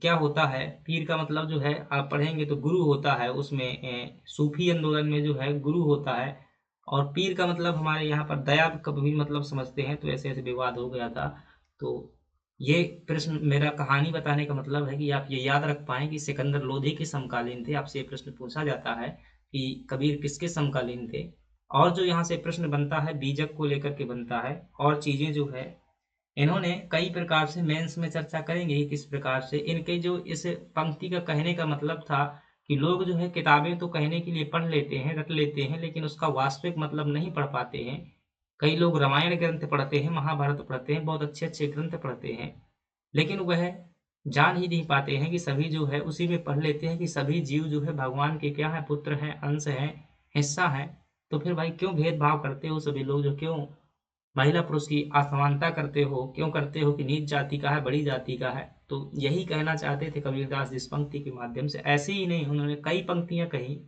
क्या होता है, पीर का मतलब जो है आप पढ़ेंगे तो गुरु होता है, उसमें सूफी आंदोलन में जो है गुरु होता है। और पीर का मतलब हमारे यहाँ पर दया का भी मतलब समझते हैं, तो ऐसे ऐसे विवाद हो गया था। तो ये प्रश्न, मेरा कहानी बताने का मतलब है कि आप ये याद रख पाएँ कि सिकंदर लोधी के समकालीन थे। आपसे ये प्रश्न पूछा जाता है कि कबीर किसके समकालीन थे। और जो यहाँ से प्रश्न बनता है बीजक को लेकर के बनता है, और चीजें जो है इन्होंने कई प्रकार से मेंस में चर्चा करेंगे कि किस प्रकार से इनके जो इस पंक्ति का कहने का मतलब था कि लोग जो है किताबें तो कहने के लिए पढ़ लेते हैं, रट लेते हैं, लेकिन उसका वास्तविक मतलब नहीं पढ़ पाते हैं। कई लोग रामायण ग्रंथ पढ़ते हैं, महाभारत पढ़ते हैं, बहुत अच्छे अच्छे ग्रंथ पढ़ते हैं, लेकिन वह जान ही नहीं पाते हैं कि सभी जो है उसी में पढ़ लेते हैं कि सभी जीव जो है भगवान के क्या है, पुत्र हैं, अंश हैं, हिस्सा है। तो फिर भाई क्यों भेदभाव करते हो सभी लोग, जो क्यों महिला पुरुष की असमानता करते हो, क्यों करते हो कि नीच जाति का है, बड़ी जाति का है। तो यही कहना चाहते थे कबीरदास इस पंक्ति के माध्यम से। ऐसे ही नहीं, उन्होंने कई पंक्तियां कही।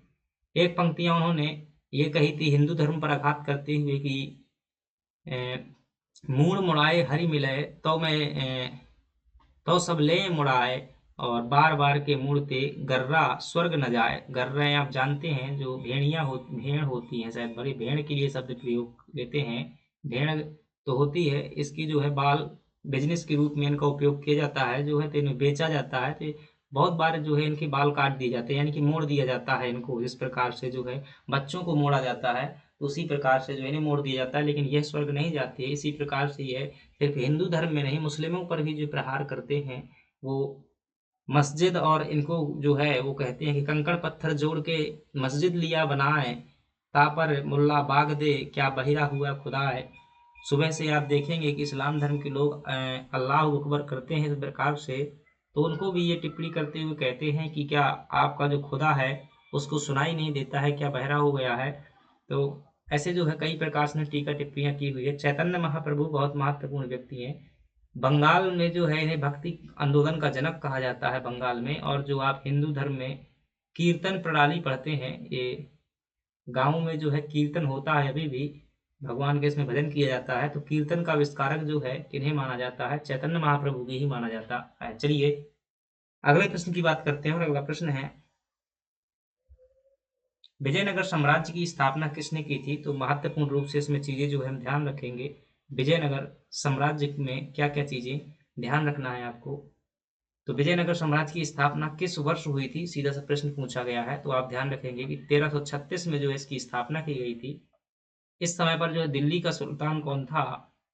एक पंक्तियां उन्होंने ये कही थी हिंदू धर्म पर आघात करते हुए कि मूड़ मुड़ाए हरि मिलय तो मैं तो सब ले मुड़ाए, और बार बार के मुड़ते गर्रा स्वर्ग न जाए। गर्रा आप जानते हैं, जो भेड़ होती हैं, शायद बड़ी भेड़ के लिए शब्द प्रयोग लेते हैं। भेड़ तो होती है, इसकी जो है बाल बिजनेस के रूप में इनका उपयोग किया जाता है, जो है तो इन्हें बेचा जाता है। तो बहुत बार जो है इनके बाल काट दिए जाते हैं, यानी कि मोड़ दिया जाता है इनको। जिस प्रकार से जो है बच्चों को मोड़ा जाता है, उसी प्रकार से जो है इन्हें मोड़ दिया जाता है, लेकिन यह स्वर्ग नहीं जाती है। इसी प्रकार से यह सिर्फ हिंदू धर्म में नहीं, मुस्लिमों पर भी जो प्रहार करते हैं, वो मस्जिद, और इनको जो है वो कहते हैं कि कंकड़ पत्थर जोड़ के मस्जिद लिया बनाए, तापर मुल्ला बाग दे क्या बहिरा हुआ खुदा है। सुबह से आप देखेंगे कि इस्लाम धर्म के लोग अल्लाह अकबर करते हैं इस प्रकार से, तो उनको भी ये टिप्पणी करते हुए कहते हैं कि क्या आपका जो खुदा है उसको सुनाई नहीं देता है, क्या बहरा हो गया है। तो ऐसे जो है कई प्रकार से टीका टिप्पणियां की हुई है। चैतन्य महाप्रभु बहुत महत्वपूर्ण व्यक्ति हैं। बंगाल में जो है इन्हें भक्ति आंदोलन का जनक कहा जाता है बंगाल में। और जो आप हिंदू धर्म में कीर्तन प्रणाली पढ़ते हैं, ये गाँव में जो है कीर्तन होता है अभी भी, भगवान के इसमें भजन किया जाता है, तो कीर्तन का आविष्कारक जो है किन्हें माना जाता है? चैतन्य महाप्रभु की ही माना जाता है। चलिए अगले प्रश्न की बात करते हैं, और अगला प्रश्न है विजयनगर साम्राज्य की स्थापना किसने की थी? तो महत्वपूर्ण रूप से इसमें चीजें जो है हम ध्यान रखेंगे। विजयनगर साम्राज्य में क्या क्या चीजें ध्यान रखना है आपको। तो विजयनगर साम्राज्य की स्थापना किस वर्ष हुई थी, सीधा सा प्रश्न पूछा गया है। तो आप ध्यान रखेंगे कि 1336 में जो है इसकी स्थापना की गई थी। इस समय पर जो है दिल्ली का सुल्तान कौन था?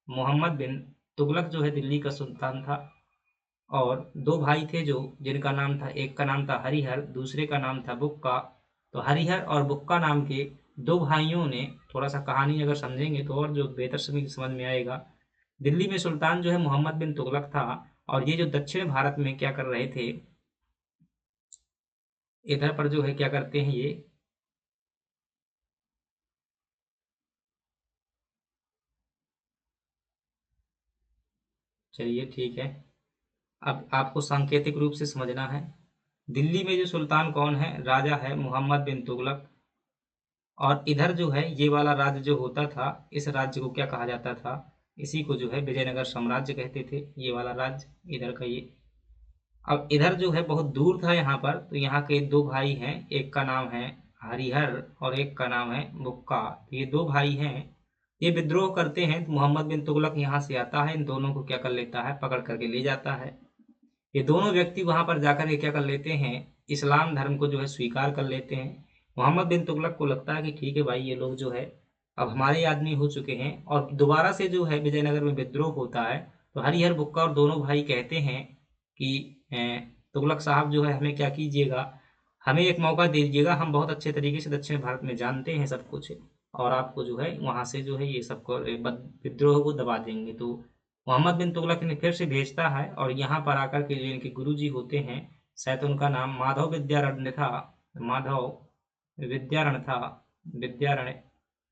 मोहम्मद बिन तुगलक जो है दिल्ली का सुल्तान था। और दो भाई थे जो, जिनका नाम था, एक का नाम था हरिहर, दूसरे का नाम था बुक्का। तो हरिहर और बुक्का नाम के दो भाइयों ने, थोड़ा सा कहानी अगर समझेंगे तो और जो बेहतर समझ में आएगा। दिल्ली में सुल्तान जो है मोहम्मद बिन तुगलक था, और ये जो दक्षिण भारत में क्या कर रहे थे, इधर पर जो है क्या करते हैं ये, चलिए ठीक है, अब आपको सांकेतिक रूप से समझना है। दिल्ली में जो सुल्तान कौन है, राजा है मोहम्मद बिन तुगलक। और इधर जो है ये वाला राज्य जो होता था, इस राज्य को क्या कहा जाता था, इसी को जो है विजयनगर साम्राज्य कहते थे, ये वाला राज्य इधर का ये। अब इधर जो है बहुत दूर था यहाँ पर, तो यहाँ के दो भाई हैं, एक का नाम है हरिहर और एक का नाम है बुक्का। तो ये दो भाई हैं, ये विद्रोह करते हैं, तो मोहम्मद बिन तुगलक यहाँ से आता है, इन दोनों को क्या कर लेता है, पकड़ करके ले जाता है। ये दोनों व्यक्ति वहां पर जाकर के क्या कर लेते हैं, इस्लाम धर्म को जो है स्वीकार कर लेते हैं। मोहम्मद बिन तुगलक को लगता है कि ठीक है भाई, ये लोग जो है अब हमारे आदमी हो चुके हैं, और दोबारा से जो है विजयनगर में विद्रोह होता है। तो हरिहर बुक्का और दोनों भाई कहते हैं कि तुगलक साहब जो है हमें क्या कीजिएगा, हमें एक मौका दे दीजिएगा, हम बहुत अच्छे तरीके से दक्षिण भारत में जानते हैं सब कुछ, और आपको जो है वहां से जो है ये सबको विद्रोह को दबा देंगे। तो मोहम्मद बिन तुगलक इन्हें फिर से भेजता है, और यहाँ पर आकर के जो इनके गुरु जी होते हैं, शायद उनका नाम माधव विद्यारण्य था, माधव विद्यारण था, विद्यारण,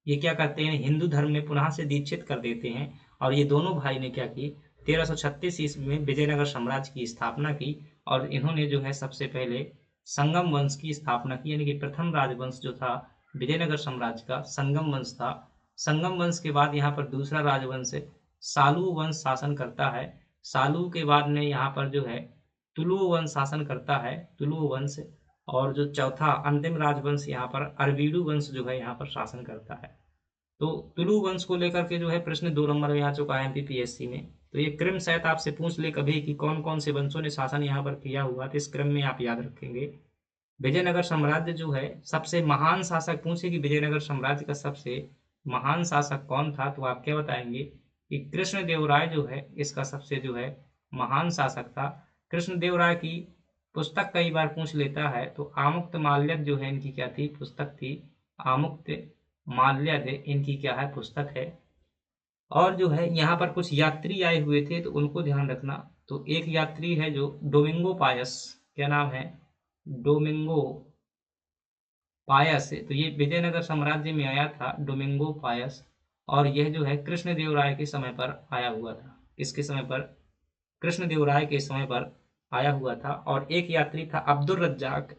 ये क्या करते हैं, हिंदू धर्म में पुनः से दीक्षित कर देते हैं। और ये दोनों भाई ने क्या की, 1336 ईस्वी में विजयनगर साम्राज्य की स्थापना की, और इन्होंने जो है सबसे पहले संगम वंश की स्थापना की, यानी कि प्रथम राजवंश जो था विजयनगर साम्राज्य का संगम वंश था। संगम वंश के बाद यहाँ पर दूसरा राजवंश सालू वंश शासन करता है। सालू के बाद में यहाँ पर जो है तुलु वंश शासन करता है, तुलु वंश। और जो चौथा अंतिम राजवंश यहाँ पर अरवीडू वंश जो है यहाँ पर शासन करता है। तो तुलु वंश को लेकर के जो है प्रश्न 2 नंबर में आ चुका है एमपीपीएससी में। तो ये क्रम शायद आपसे पूछ ले कभी कि कौन कौन से वंशों ने शासन यहाँ पर किया हुआ, तो इस क्रम में आप याद रखेंगे। विजयनगर साम्राज्य जो है सबसे महान शासक, पूछे कि विजयनगर साम्राज्य का सबसे महान शासक कौन था, तो आप क्या बताएंगे कि कृष्णदेवराय जो है इसका सबसे जो है महान शासक था। कृष्णदेवराय की पुस्तक कई बार पूछ लेता है, तो आमुक्त माल्यद जो है इनकी क्या थी, पुस्तक थी, आमुक्त माल्यद इनकी क्या है, पुस्तक है। और जो है यहाँ पर कुछ यात्री आए हुए थे, तो उनको ध्यान रखना। तो एक यात्री है जो डोमिंगो पायस, क्या नाम है, डोमिंगो पायस, तो ये विजयनगर साम्राज्य में आया था डोमिंगो पायस। और यह जो है कृष्णदेवराय के समय पर आया हुआ था, इसके समय पर कृष्णदेवराय के समय पर आया हुआ था। और एक यात्री था अब्दुल रज्जाक,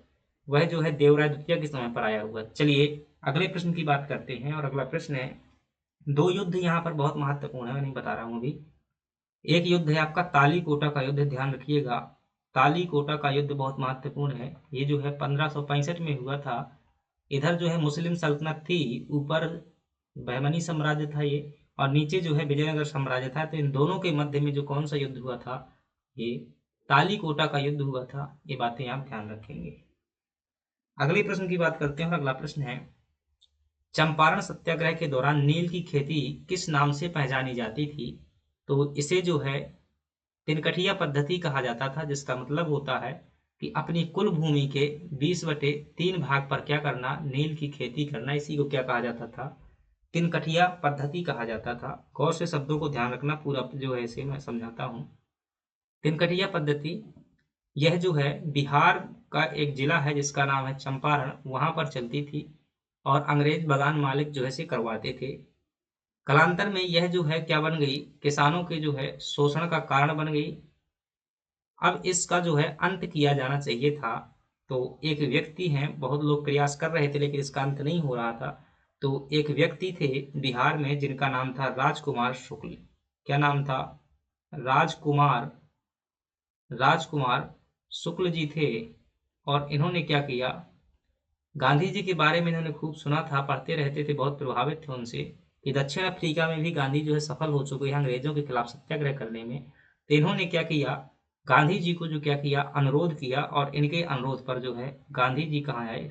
वह जो है देवराय द्वितीय के समय पर आया हुआ। चलिए अगले प्रश्न की बात करते हैं, और अगला प्रश्न है, दो युद्ध यहाँ पर बहुत महत्वपूर्ण है, मैं नहीं बता रहा हूँ अभी। एक युद्ध है आपका तालीकोटा का युद्ध, ध्यान रखिएगा, तालीकोटा का युद्ध बहुत महत्वपूर्ण है। ये जो है 1565 में हुआ था। इधर जो है मुस्लिम सल्तनत थी, ऊपर बहमनी साम्राज्य था ये, और नीचे जो है विजयनगर साम्राज्य था। तो इन दोनों के मध्य में जो कौन सा युद्ध हुआ था, ये तालीकोटा का युद्ध हुआ था। ये बातें आप ध्यान रखेंगे। अगले प्रश्न की बात करते हैं, और अगला प्रश्न है, चंपारण सत्याग्रह के दौरान नील की खेती किस नाम से पहचानी जाती थी। तो इसे जो है तिनकठिया पद्धति कहा जाता था, जिसका मतलब होता है कि अपनी कुल भूमि के 20/3 भाग पर क्या करना, नील की खेती करना, इसी को क्या कहा जाता था, तिनकठिया पद्धति कहा जाता था। गौर से शब्दों को ध्यान रखना, पूरा जो है इसे मैं समझाता हूँ। तिनकठिया पद्धति, यह जो है बिहार का एक जिला है जिसका नाम है चंपारण, वहां पर चलती थी, और अंग्रेज बगान मालिक जो है से करवाते थे। कालांतर में यह जो है क्या बन गई, किसानों के जो है शोषण का कारण बन गई। अब इसका जो है अंत किया जाना चाहिए था। तो एक व्यक्ति हैं, बहुत लोग प्रयास कर रहे थे लेकिन इसका अंत नहीं हो रहा था। तो एक व्यक्ति थे बिहार में जिनका नाम था राजकुमार शुक्ल। क्या नाम था, राजकुमार, राजकुमार शुक्ल जी थे। और इन्होंने क्या किया, गांधी जी के बारे में इन्होंने खूब सुना था, पढ़ते रहते थे, बहुत प्रभावित थे उनसे, कि दक्षिण अफ्रीका में भी गांधी जो है सफल हो चुके हैं अंग्रेजों के खिलाफ सत्याग्रह करने में। तो इन्होंने क्या किया, गांधी जी को जो क्या किया, अनुरोध किया, और इनके अनुरोध पर जो है गांधी जी कहाँ आए,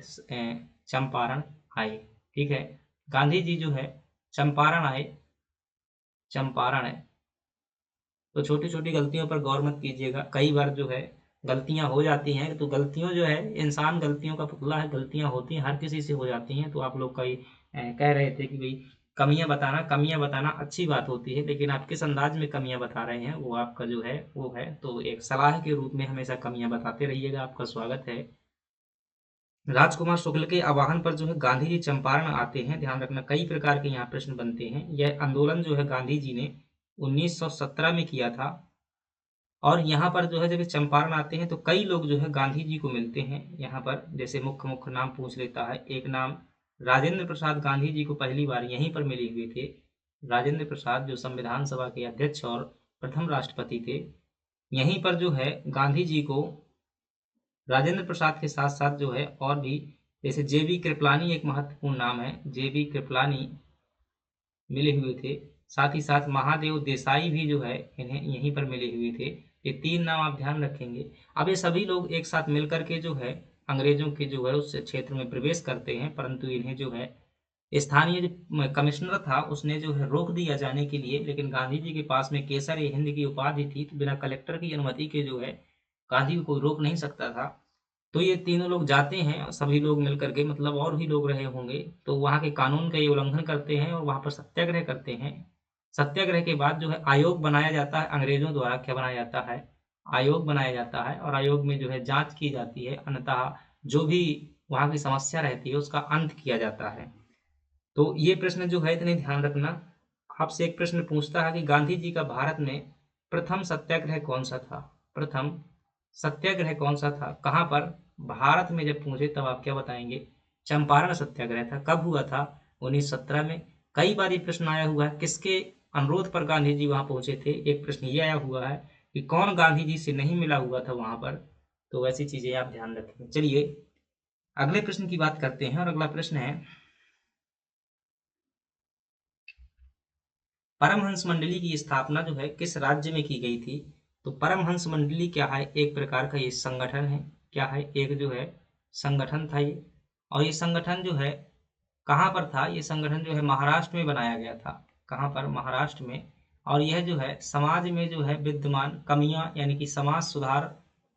चंपारण आए। ठीक है, गांधी जी जो है चंपारण आए, चंपारण है। तो छोटी छोटी गलतियों पर गौर मत कीजिएगा, कई बार जो है गलतियां हो जाती हैं, तो गलतियों जो है, इंसान गलतियों का पुतला है, गलतियां होती हैं, हर किसी से हो जाती हैं। तो आप लोग कई कह रहे थे कि भाई कमियां बताना अच्छी बात होती है, लेकिन आप किस अंदाज में कमियां बता रहे हैं वो आपका जो है वो है। तो एक सलाह के रूप में हमेशा कमियां बताते रहिएगा। आपका स्वागत है। राजकुमार शुक्ल के आह्वान पर जो है गांधी जी चंपारण आते हैं। ध्यान रखना, कई प्रकार के यहाँ प्रश्न बनते हैं। यह आंदोलन जो है गांधी जी ने 1917 में किया था। और यहाँ पर जो है जब ये चंपारण आते हैं तो कई लोग जो है गांधी जी को मिलते हैं यहाँ पर। जैसे मुख्य मुख्य नाम पूछ लेता है। एक नाम राजेंद्र प्रसाद गांधी जी को पहली बार यहीं पर मिले हुए थे। राजेंद्र प्रसाद जो संविधान सभा के अध्यक्ष और प्रथम राष्ट्रपति थे, यहीं पर जो है गांधी जी को राजेंद्र प्रसाद के साथ साथ जो है और भी, जैसे जेबी कृपलानी एक महत्वपूर्ण नाम है, जेबी कृपलानी मिले हुए थे। साथ ही साथ महादेव देसाई भी जो है इन्हें यहीं पर मिले हुए थे। ये 3 नाम आप ध्यान रखेंगे। अब ये सभी लोग एक साथ मिलकर के जो है अंग्रेजों के जो है उस क्षेत्र में प्रवेश करते हैं, परंतु इन्हें जो है स्थानीय जो कमिश्नर था उसने जो है रोक दिया जाने के लिए। लेकिन गांधी जी के पास में केसर ए हिंद की उपाधि थी, तो बिना कलेक्टर की अनुमति के जो है गांधी को कोई रोक नहीं सकता था। तो ये तीनों लोग जाते हैं, सभी लोग मिलकर के, मतलब और भी लोग रहे होंगे, तो वहाँ के कानून का ये उल्लंघन करते हैं और वहाँ पर सत्याग्रह करते हैं। सत्याग्रह के बाद जो है आयोग बनाया जाता है अंग्रेजों द्वारा। क्या बनाया जाता है? आयोग बनाया जाता है, और आयोग में जो है जांच की जाती है। अन्यतः जो भी वहाँ की समस्या रहती है उसका अंत किया जाता है। तो ये प्रश्न जो है इतने ध्यान रखना। आपसे एक प्रश्न पूछता है कि गांधी जी का भारत में प्रथम सत्याग्रह कौन सा था? प्रथम सत्याग्रह कौन सा था, कहाँ पर? भारत में जब पूछे तब आप क्या बताएंगे? चंपारण सत्याग्रह था। कब हुआ था? 1917 में। कई बार ये प्रश्न आया हुआ है, किसके अनुरोध पर गांधी जी वहां पहुंचे थे। एक प्रश्न ये आया हुआ है कि कौन गांधी जी से नहीं मिला हुआ था वहां पर। तो वैसी चीजें आप ध्यान रखें। चलिए अगले प्रश्न की बात करते हैं, और अगला प्रश्न है, परमहंस मंडली की स्थापना जो है किस राज्य में की गई थी? तो परमहंस मंडली क्या है? एक प्रकार का ये संगठन है। क्या है? एक जो है संगठन था ये। और ये संगठन जो है कहाँ पर था? ये संगठन जो है महाराष्ट्र में बनाया गया था। कहाँ पर? महाराष्ट्र में। और यह जो है समाज में जो है विद्यमान कमियां, यानी कि समाज सुधार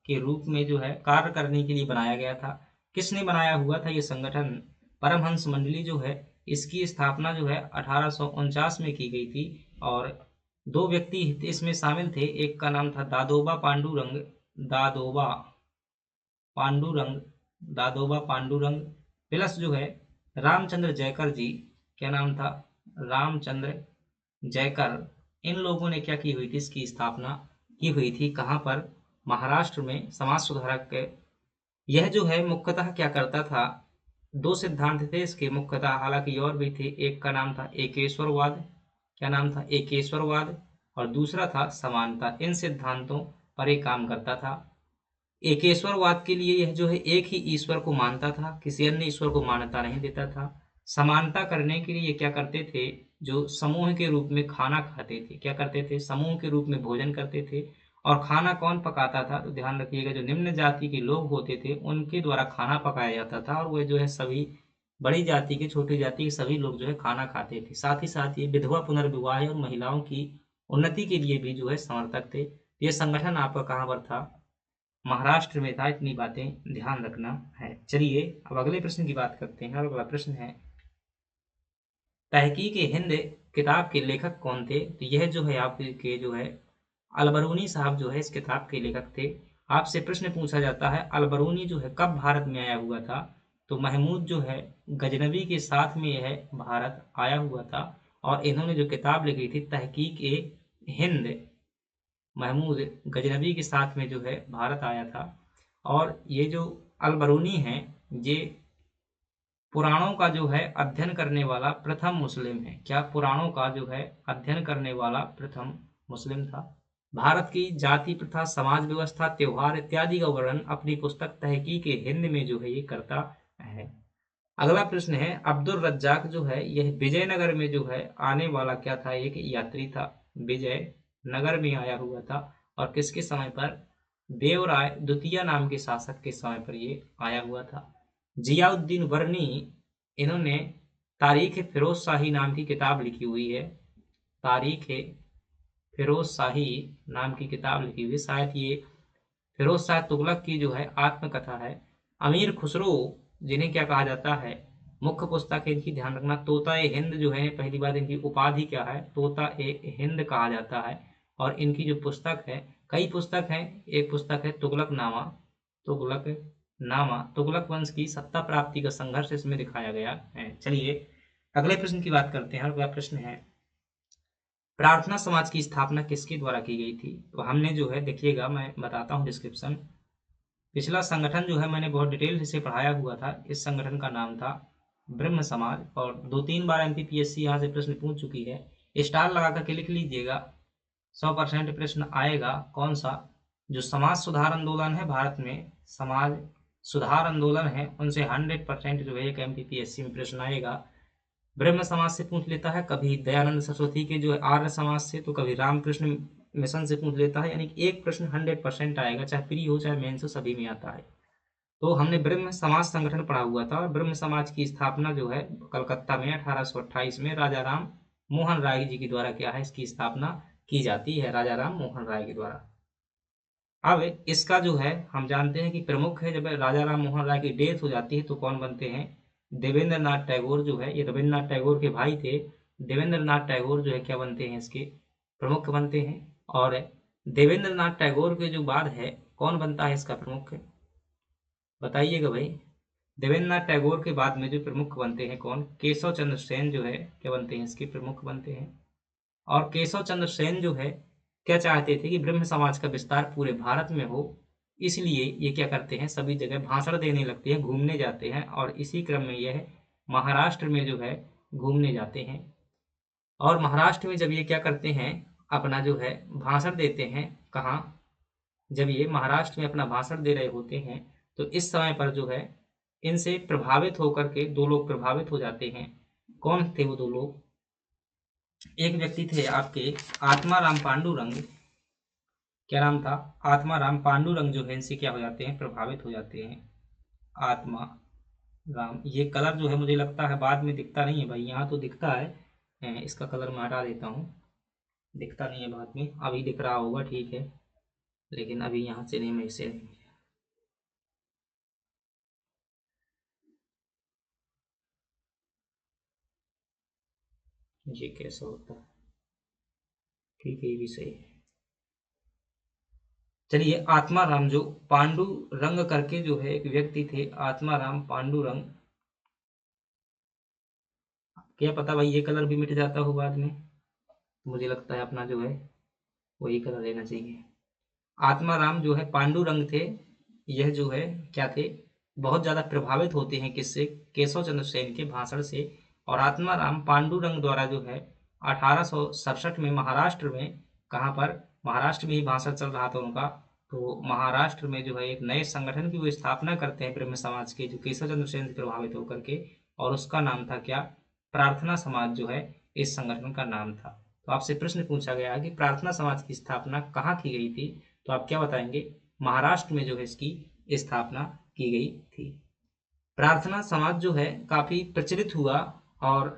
के रूप में जो है कार्य करने के लिए बनाया गया था। किसने बनाया हुआ था ये संगठन? परमहंस मंडली जो है इसकी स्थापना जो है 1849 में की गई थी। और 2 व्यक्ति इसमें शामिल थे। एक का नाम था दादोबा पांडुरंग दादोबा पांडुरंग, प्लस जो है रामचंद्र जयकर जी। क्या नाम था? रामचंद्र जयकर। इन लोगों ने क्या की हुई थी? इसकी स्थापना की हुई थी। कहाँ पर? महाराष्ट्र में। समाज सुधारक के यह जो है मुख्यतः क्या करता था? 2 सिद्धांत थे इसके मुख्यतः, हालांकि और भी थे। एक का नाम था एकेश्वरवाद। क्या नाम था? एकेश्वरवाद। और दूसरा था समानता। इन सिद्धांतों पर ये काम करता था। एकेश्वरवाद के लिए यह जो है एक ही ईश्वर को मानता था, किसी अन्य ईश्वर को मान्यता नहीं देता था। समानता करने के लिए ये क्या करते थे? जो समूह के रूप में खाना खाते थे। क्या करते थे? समूह के रूप में भोजन करते थे। और खाना कौन पकाता था? तो ध्यान रखिएगा, जो निम्न जाति के लोग होते थे उनके द्वारा खाना पकाया जाता था, और वह जो है सभी बड़ी जाति के, छोटी जाति के सभी लोग जो है खाना खाते थे। साथ ही साथ ये विधवा पुनर्विवाह और महिलाओं की उन्नति के लिए भी जो है समर्थक थे। ये संगठन आपका कहाँ पर था? महाराष्ट्र में था। इतनी बातें ध्यान रखना है। चलिए अब अगले प्रश्न की बात करते हैं, और अगला प्रश्न है, तहकीक हिंद किताब के लेखक कौन थे? तो यह जो है आपके जो है अलबरूनी साहब जो है इस किताब के लेखक थे। आपसे प्रश्न पूछा जाता है अलबरूनी जो है कब भारत में आया हुआ था? तो महमूद जो है गजनबी के साथ में यह भारत आया हुआ था, और इन्होंने जो किताब लिखी थी तहकीक हिंद, महमूद गजनबी के साथ में जो है भारत आया था। और ये जो अलबरूनी हैं, ये पुराणों का जो है अध्ययन करने वाला प्रथम मुस्लिम है। क्या? पुराणों का जो है अध्ययन करने वाला प्रथम मुस्लिम था। भारत की जाति प्रथा, समाज व्यवस्था, त्योहार इत्यादि का वर्णन अपनी पुस्तक तहकीक हिंद में जो है ये करता है। अगला प्रश्न है, अब्दुल रज्जाक जो है यह विजयनगर में जो है आने वाला क्या था? एक यात्री था। विजय नगर में आया हुआ था। और किसके समय पर? देवराय द्वितीय नाम के शासक के समय पर ये आया हुआ था। जियाउद्दीन वर्नी, इन्होंने तारीख फिरोज शाही नाम की किताब लिखी हुई है। तारीख फिरोज शाही नाम की किताब लिखी हुई है। शायद ये फिरोज शाह तुगलक की जो है आत्मकथा है। अमीर खुसरो, जिन्हें क्या कहा जाता है, मुख्य पुस्तक है इनकी, ध्यान रखना, तोता ए हिंद जो है, पहली बात इनकी उपाधि क्या है, तोता ए हिंद कहा जाता है। और इनकी जो पुस्तक है, कई पुस्तक है, एक पुस्तक है तुगलकनामा, तुगलकनामा, तुगलक वंश की सत्ता प्राप्ति का संघर्ष इसमें दिखाया गया है। चलिए अगले प्रश्न की बात करते हैं। अगला प्रश्न है, प्रार्थना समाज की स्थापना किसके द्वारा की गई थी? तो हमने जो है, देखिएगा मैं बताता हूँ डिस्क्रिप्शन। पिछला संगठन जो है मैंने बहुत डिटेल से पढ़ाया हुआ था। इस संगठन का नाम था ब्रह्म समाज, और 2-3 बार एमपीपीएससी यहाँ से प्रश्न पूछ चुकी है। स्टार लगा करके लिख लीजिएगा, 100% प्रश्न आएगा। कौन सा? जो समाज सुधार आंदोलन है भारत में, समाज सुधार आंदोलन है, उनसे 100% जो है एक एमपीपीएससी में प्रश्न आएगा। ब्रह्म समाज से पूछ लेता है, कभी दयानंद सरस्वती के जो है आर्य समाज से, तो कभी रामकृष्ण मिशन से पूछ लेता है। यानी कि एक प्रश्न 100% आएगा, चाहे प्री हो चाहे मेंस हो, सभी में आता है। तो हमने ब्रह्म समाज संगठन पढ़ा हुआ था, और ब्रह्म समाज की स्थापना जो है कलकत्ता में 1828 में राजा राम मोहन राय जी के द्वारा क्या है, इसकी स्थापना की जाती है, राजा राम मोहन राय के द्वारा। अब इसका जो है हम जानते हैं कि प्रमुख है, जब राजा राम मोहन राय की डेथ हो जाती है तो कौन बनते हैं? देवेंद्र नाथ टैगोर जो है, ये रविन्द्र नाथ टैगोर के भाई थे। देवेंद्र नाथ टैगोर जो है क्या बनते हैं, इसके प्रमुख बनते हैं। और देवेंद्र नाथ टैगोर के जो बाद है, कौन बनता है इसका प्रमुख? बताइएगा भाई। देवेंद्र नाथ टैगोर के बाद में जो प्रमुख बनते हैं कौन? केशव चंद्र सेन जो है क्या बनते हैं, इसके प्रमुख बनते हैं। और केशव चंद्र सेन जो है क्या चाहते थे कि ब्रह्म समाज का विस्तार पूरे भारत में हो, इसलिए ये क्या करते हैं, सभी जगह भाषण देने लगते हैं, घूमने जाते हैं, और इसी क्रम में यह महाराष्ट्र में जो है घूमने जाते हैं। और महाराष्ट्र में जब ये क्या करते हैं, अपना जो है भाषण देते हैं, कहाँ? जब ये महाराष्ट्र में अपना भाषण दे रहे होते हैं, तो इस समय पर जो है इनसे प्रभावित होकर के दो लोग प्रभावित हो जाते हैं। कौन थे वो दो लोग? एक व्यक्ति थे आपके आत्माराम पांडुरंग, क्या नाम था? आत्माराम पांडुरंग जो है इनसे क्या हो जाते हैं, प्रभावित हो जाते हैं। आत्मा राम, ये कलर जो है मुझे लगता है बाद में दिखता नहीं है भाई, यहाँ तो दिखता है। इसका कलर मैं हटा देता हूँ, दिखता नहीं है, बाद में अभी दिख रहा होगा, ठीक है, लेकिन अभी यहाँ से नहीं, मैं इसे नहीं। ये कैसा होता है? ठीक है, ये भी सही है। चलिए आत्माराम जो पांडु रंग करके जो है एक व्यक्ति थे, आत्माराम पांडुरंग, क्या पता भाई ये कलर भी मिट जाता हो बाद में, मुझे लगता है अपना जो है वही कलर लेना चाहिए। आत्माराम जो है पांडुरंग थे, यह जो है क्या थे, बहुत ज़्यादा प्रभावित होते हैं किससे? केशव चंद्र सेन के भाषण से। और आत्माराम पांडुरंग द्वारा जो है 1867 में महाराष्ट्र में, कहाँ पर? महाराष्ट्र में ही भाषण चल रहा था उनका, तो महाराष्ट्र में जो है एक नए संगठन की वो स्थापना करते हैं ब्रह्म समाज के, जो केशव चंद्र सेन से प्रभावित होकर के, और उसका नाम था क्या? प्रार्थना समाज जो है इस संगठन का नाम था। तो आपसे प्रश्न पूछा गया है कि प्रार्थना समाज की स्थापना कहाँ की गई थी, तो आप क्या बताएंगे? महाराष्ट्र में जो है इसकी स्थापना की गई थी। प्रार्थना समाज जो है काफी प्रचलित हुआ, और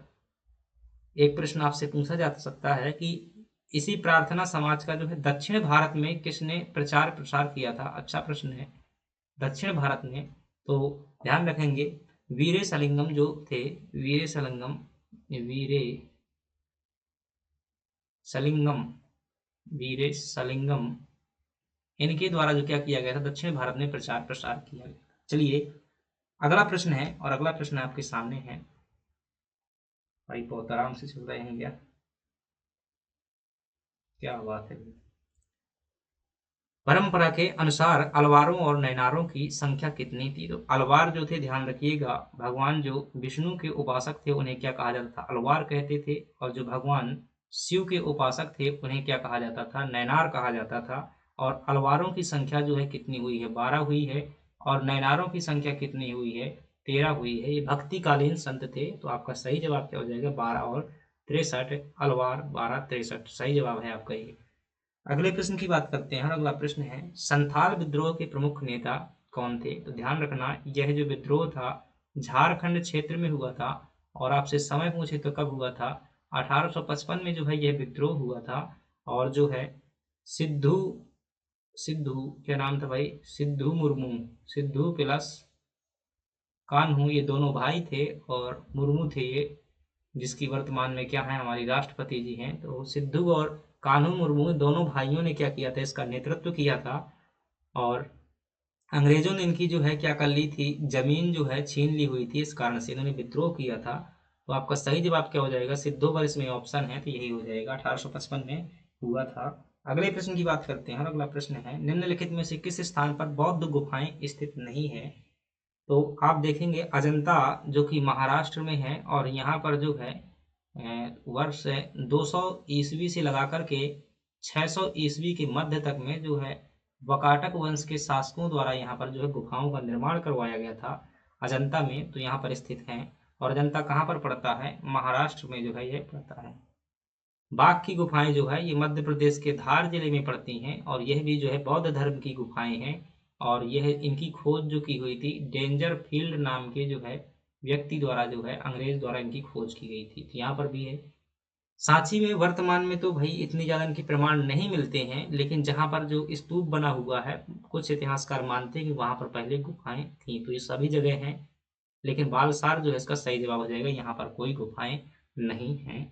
एक प्रश्न आपसे पूछा जा सकता है कि इसी प्रार्थना समाज का जो है दक्षिण भारत में किसने प्रचार प्रसार किया था? अच्छा प्रश्न है। दक्षिण भारत में, तो ध्यान रखेंगे, वीरे सलिंगम जो थे, वीरे सलिंगम, वीरे सलिंगम, वीरे सलिंगम, इनके द्वारा जो क्या किया गया था, दक्षिण भारत में प्रचार प्रसार किया गया। चलिए अगला प्रश्न है, और अगला प्रश्न आपके सामने है। भाई बहुत आराम से चल रहे हैं क्या? क्या बात है। परंपरा के अनुसार अलवारों और नैनारों की संख्या कितनी थी? तो अलवार जो थे, ध्यान रखिएगा, भगवान जो विष्णु के उपासक थे उन्हें क्या कहा जाता था? अलवार कहते थे। और जो भगवान शिव के उपासक थे उन्हें क्या कहा जाता था? नैनार कहा जाता था। और अलवारों की संख्या जो है कितनी हुई है? 12 हुई है। और नैनारों की संख्या कितनी हुई है? 13 हुई है। ये भक्तिकालीन संत थे। तो आपका सही जवाब क्या हो जाएगा? 12 और 63, अलवार 12 63 सही जवाब है आपका ये। अगले प्रश्न की बात करते हैं। अगला प्रश्न है, संथाल विद्रोह के प्रमुख नेता कौन थे? तो ध्यान रखना, यह जो विद्रोह था झारखंड क्षेत्र में हुआ था। और आपसे समय पूछे तो कब हुआ था? 1855 में जो है यह विद्रोह हुआ था। और जो है सिद्धू सिद्धू, क्या नाम था भाई, सिद्धू मुर्मू, सिद्धू प्लस कान्हू, ये दोनों भाई थे, और मुर्मू थे ये, जिसकी वर्तमान में क्या है, हमारी राष्ट्रपति जी हैं। तो सिद्धू और कान्हू मुर्मू दोनों भाइयों ने क्या किया था, इसका नेतृत्व किया था। और अंग्रेजों ने इनकी जो है क्या कर ली थी, जमीन जो है छीन ली हुई थी, इस कारण से इन्होंने विद्रोह किया था। तो आपका सही जवाब क्या हो जाएगा, सिद्धू पर इसमें ऑप्शन है, तो यही हो जाएगा, 1855 में हुआ था। अगले प्रश्न की बात करते हैं। अगला प्रश्न है, निम्नलिखित में से किस स्थान पर बौद्ध गुफाएं स्थित नहीं है। तो आप देखेंगे अजंता, जो कि महाराष्ट्र में है, और यहाँ पर जो है वर्ष 200 ईस्वी से लगा करके 600 ईस्वी के मध्य तक में जो है वकाटक वंश के शासकों द्वारा यहाँ पर जो है गुफाओं का निर्माण करवाया गया था अजंता में, तो यहाँ पर स्थित है। और अजंता कहाँ पर पड़ता है, महाराष्ट्र में जो है ये पड़ता है। बाघ की गुफाएं जो है ये मध्य प्रदेश के धार जिले में पड़ती हैं, और यह भी जो है बौद्ध धर्म की गुफाएं हैं। और यह इनकी खोज जो की हुई थी डेंजर फील्ड नाम के जो है व्यक्ति द्वारा, जो है अंग्रेज द्वारा इनकी खोज की गई थी। तो यहाँ पर भी है। सांची में वर्तमान में तो भाई इतनी ज़्यादा इनके प्रमाण नहीं मिलते हैं, लेकिन जहाँ पर जो स्तूप बना हुआ है, कुछ इतिहासकार मानते हैं कि वहाँ पर पहले गुफाएं थीं। तो ये सभी जगह हैं, लेकिन बालसार जो है इसका सही जवाब हो जाएगा, यहाँ पर कोई गुफाएं नहीं हैं।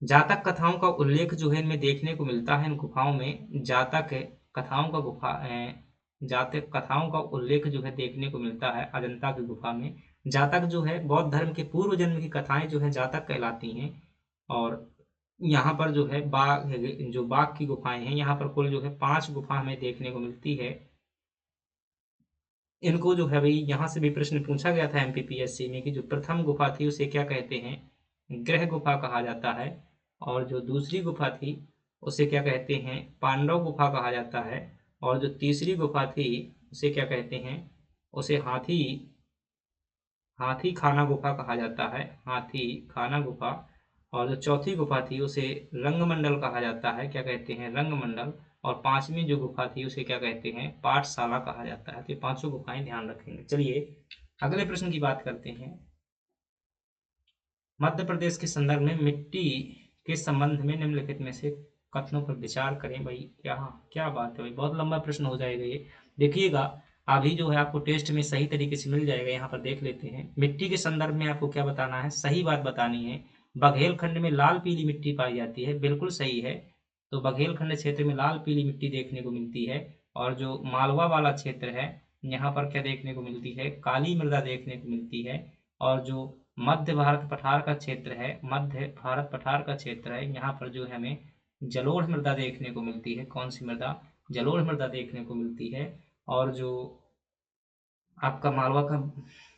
जातक कथाओं का उल्लेख जो है इनमें देखने को मिलता है, इन गुफाओं में जातक कथाओं का जातक कथाओं का उल्लेख जो है देखने को मिलता है अजंता की गुफा में। जातक जो है बौद्ध धर्म के पूर्व जन्म की कथाएं जो है जातक कहलाती हैं। और यहाँ पर जो है बाघ की गुफाएं हैं, यहाँ पर कुल जो है 5 गुफा हमें देखने को मिलती है। इनको जो है भाई यहाँ से भी प्रश्न पूछा गया था एमपीपीएससी में कि जो प्रथम गुफा थी उसे क्या कहते हैं, ग्रह गुफा कहा जाता है। और जो दूसरी गुफा थी उसे क्या कहते हैं, पांडव गुफा कहा जाता है। और जो तीसरी गुफा थी उसे क्या कहते हैं, उसे हाथी हाथी खाना गुफा कहा जाता है, हाथी खाना गुफा। और जो चौथी गुफा थी उसे रंगमंडल कहा जाता है, क्या कहते हैं, रंगमंडल। और पांचवी जो गुफा थी उसे क्या कहते हैं, पाठशाला कहा जाता है। तो ये पांचों गुफाएं ध्यान रखेंगे। चलिए अगले प्रश्न की बात करते हैं। मध्य प्रदेश के संदर्भ में मिट्टी के संबंध में निम्नलिखित में से कथनों पर विचार करें। भाई क्या क्या बात है भाई, बहुत लंबा प्रश्न हो जाएगा ये, देखिएगा। अभी जो है आपको टेस्ट में सही तरीके से मिल जाएगा। यहाँ पर देख लेते हैं, मिट्टी के संदर्भ में आपको क्या बताना है, सही बात बतानी है। बघेलखंड में लाल पीली मिट्टी पाई जाती है, बिल्कुल सही है। तो बघेलखंड क्षेत्र में लाल पीली मिट्टी देखने को मिलती है। और जो मालवा वाला क्षेत्र है, यहाँ पर क्या देखने को मिलती है, काली मृदा देखने को मिलती है। और जो मध्य भारत पठार का क्षेत्र है, मध्य भारत पठार का क्षेत्र है, यहाँ पर जो है हमें जलोढ़ मृदा देखने को मिलती है। कौन सी मृदा, जलोढ़ मृदा देखने को मिलती है। और जो आपका मालवा का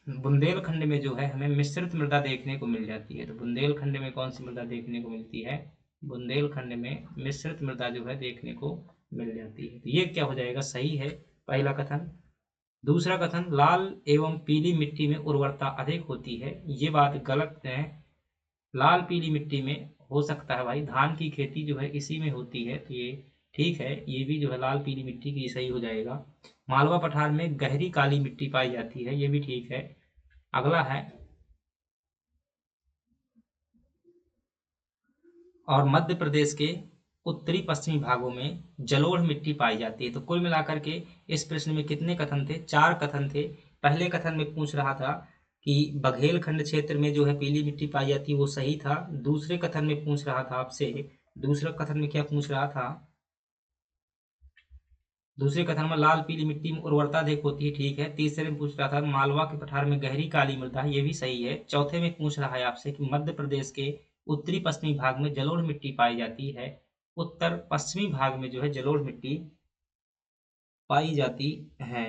बुंदेलखंड में जो है हमें मिश्रित मृदा देखने को मिल जाती है। तो बुंदेलखंड में कौन सी मृदा देखने को मिलती है, बुंदेलखंड में मिश्रित मृदा जो है देखने को मिल जाती है। तो ये क्या हो जाएगा, सही है पहला कथन। दूसरा कथन, लाल एवं पीली मिट्टी में उर्वरता अधिक होती है, ये बात गलत है। लाल पीली मिट्टी में हो सकता है भाई, धान की खेती जो है इसी में होती है, तो ये ठीक है, ये भी जो है लाल पीली मिट्टी की सही हो जाएगा। मालवा पठार में गहरी काली मिट्टी पाई जाती है, ये भी ठीक है। अगला है, और मध्य प्रदेश के उत्तरी पश्चिमी भागों में जलोढ़ मिट्टी पाई जाती है। तो कुल मिलाकर के इस प्रश्न में कितने कथन थे, 4 कथन थे। पहले कथन में पूछ रहा था कि बघेलखंड क्षेत्र में जो है पीली मिट्टी पाई जाती है, वो सही था। दूसरे कथन में पूछ रहा था आपसे, दूसरे कथन में क्या पूछ रहा था, दूसरे कथन में लाल पीली मिट्टी में उर्वरता अधिक होती है, ठीक है। तीसरे में पूछ रहा था मालवा के पठार में गहरी काली मृदा, ये भी सही है। चौथे में पूछ रहा है आपसे कि मध्य प्रदेश के उत्तरी पश्चिमी भाग में जलोढ़ मिट्टी पाई जाती है, उत्तर पश्चिमी भाग में जो है जलोढ़ मिट्टी पाई जाती है,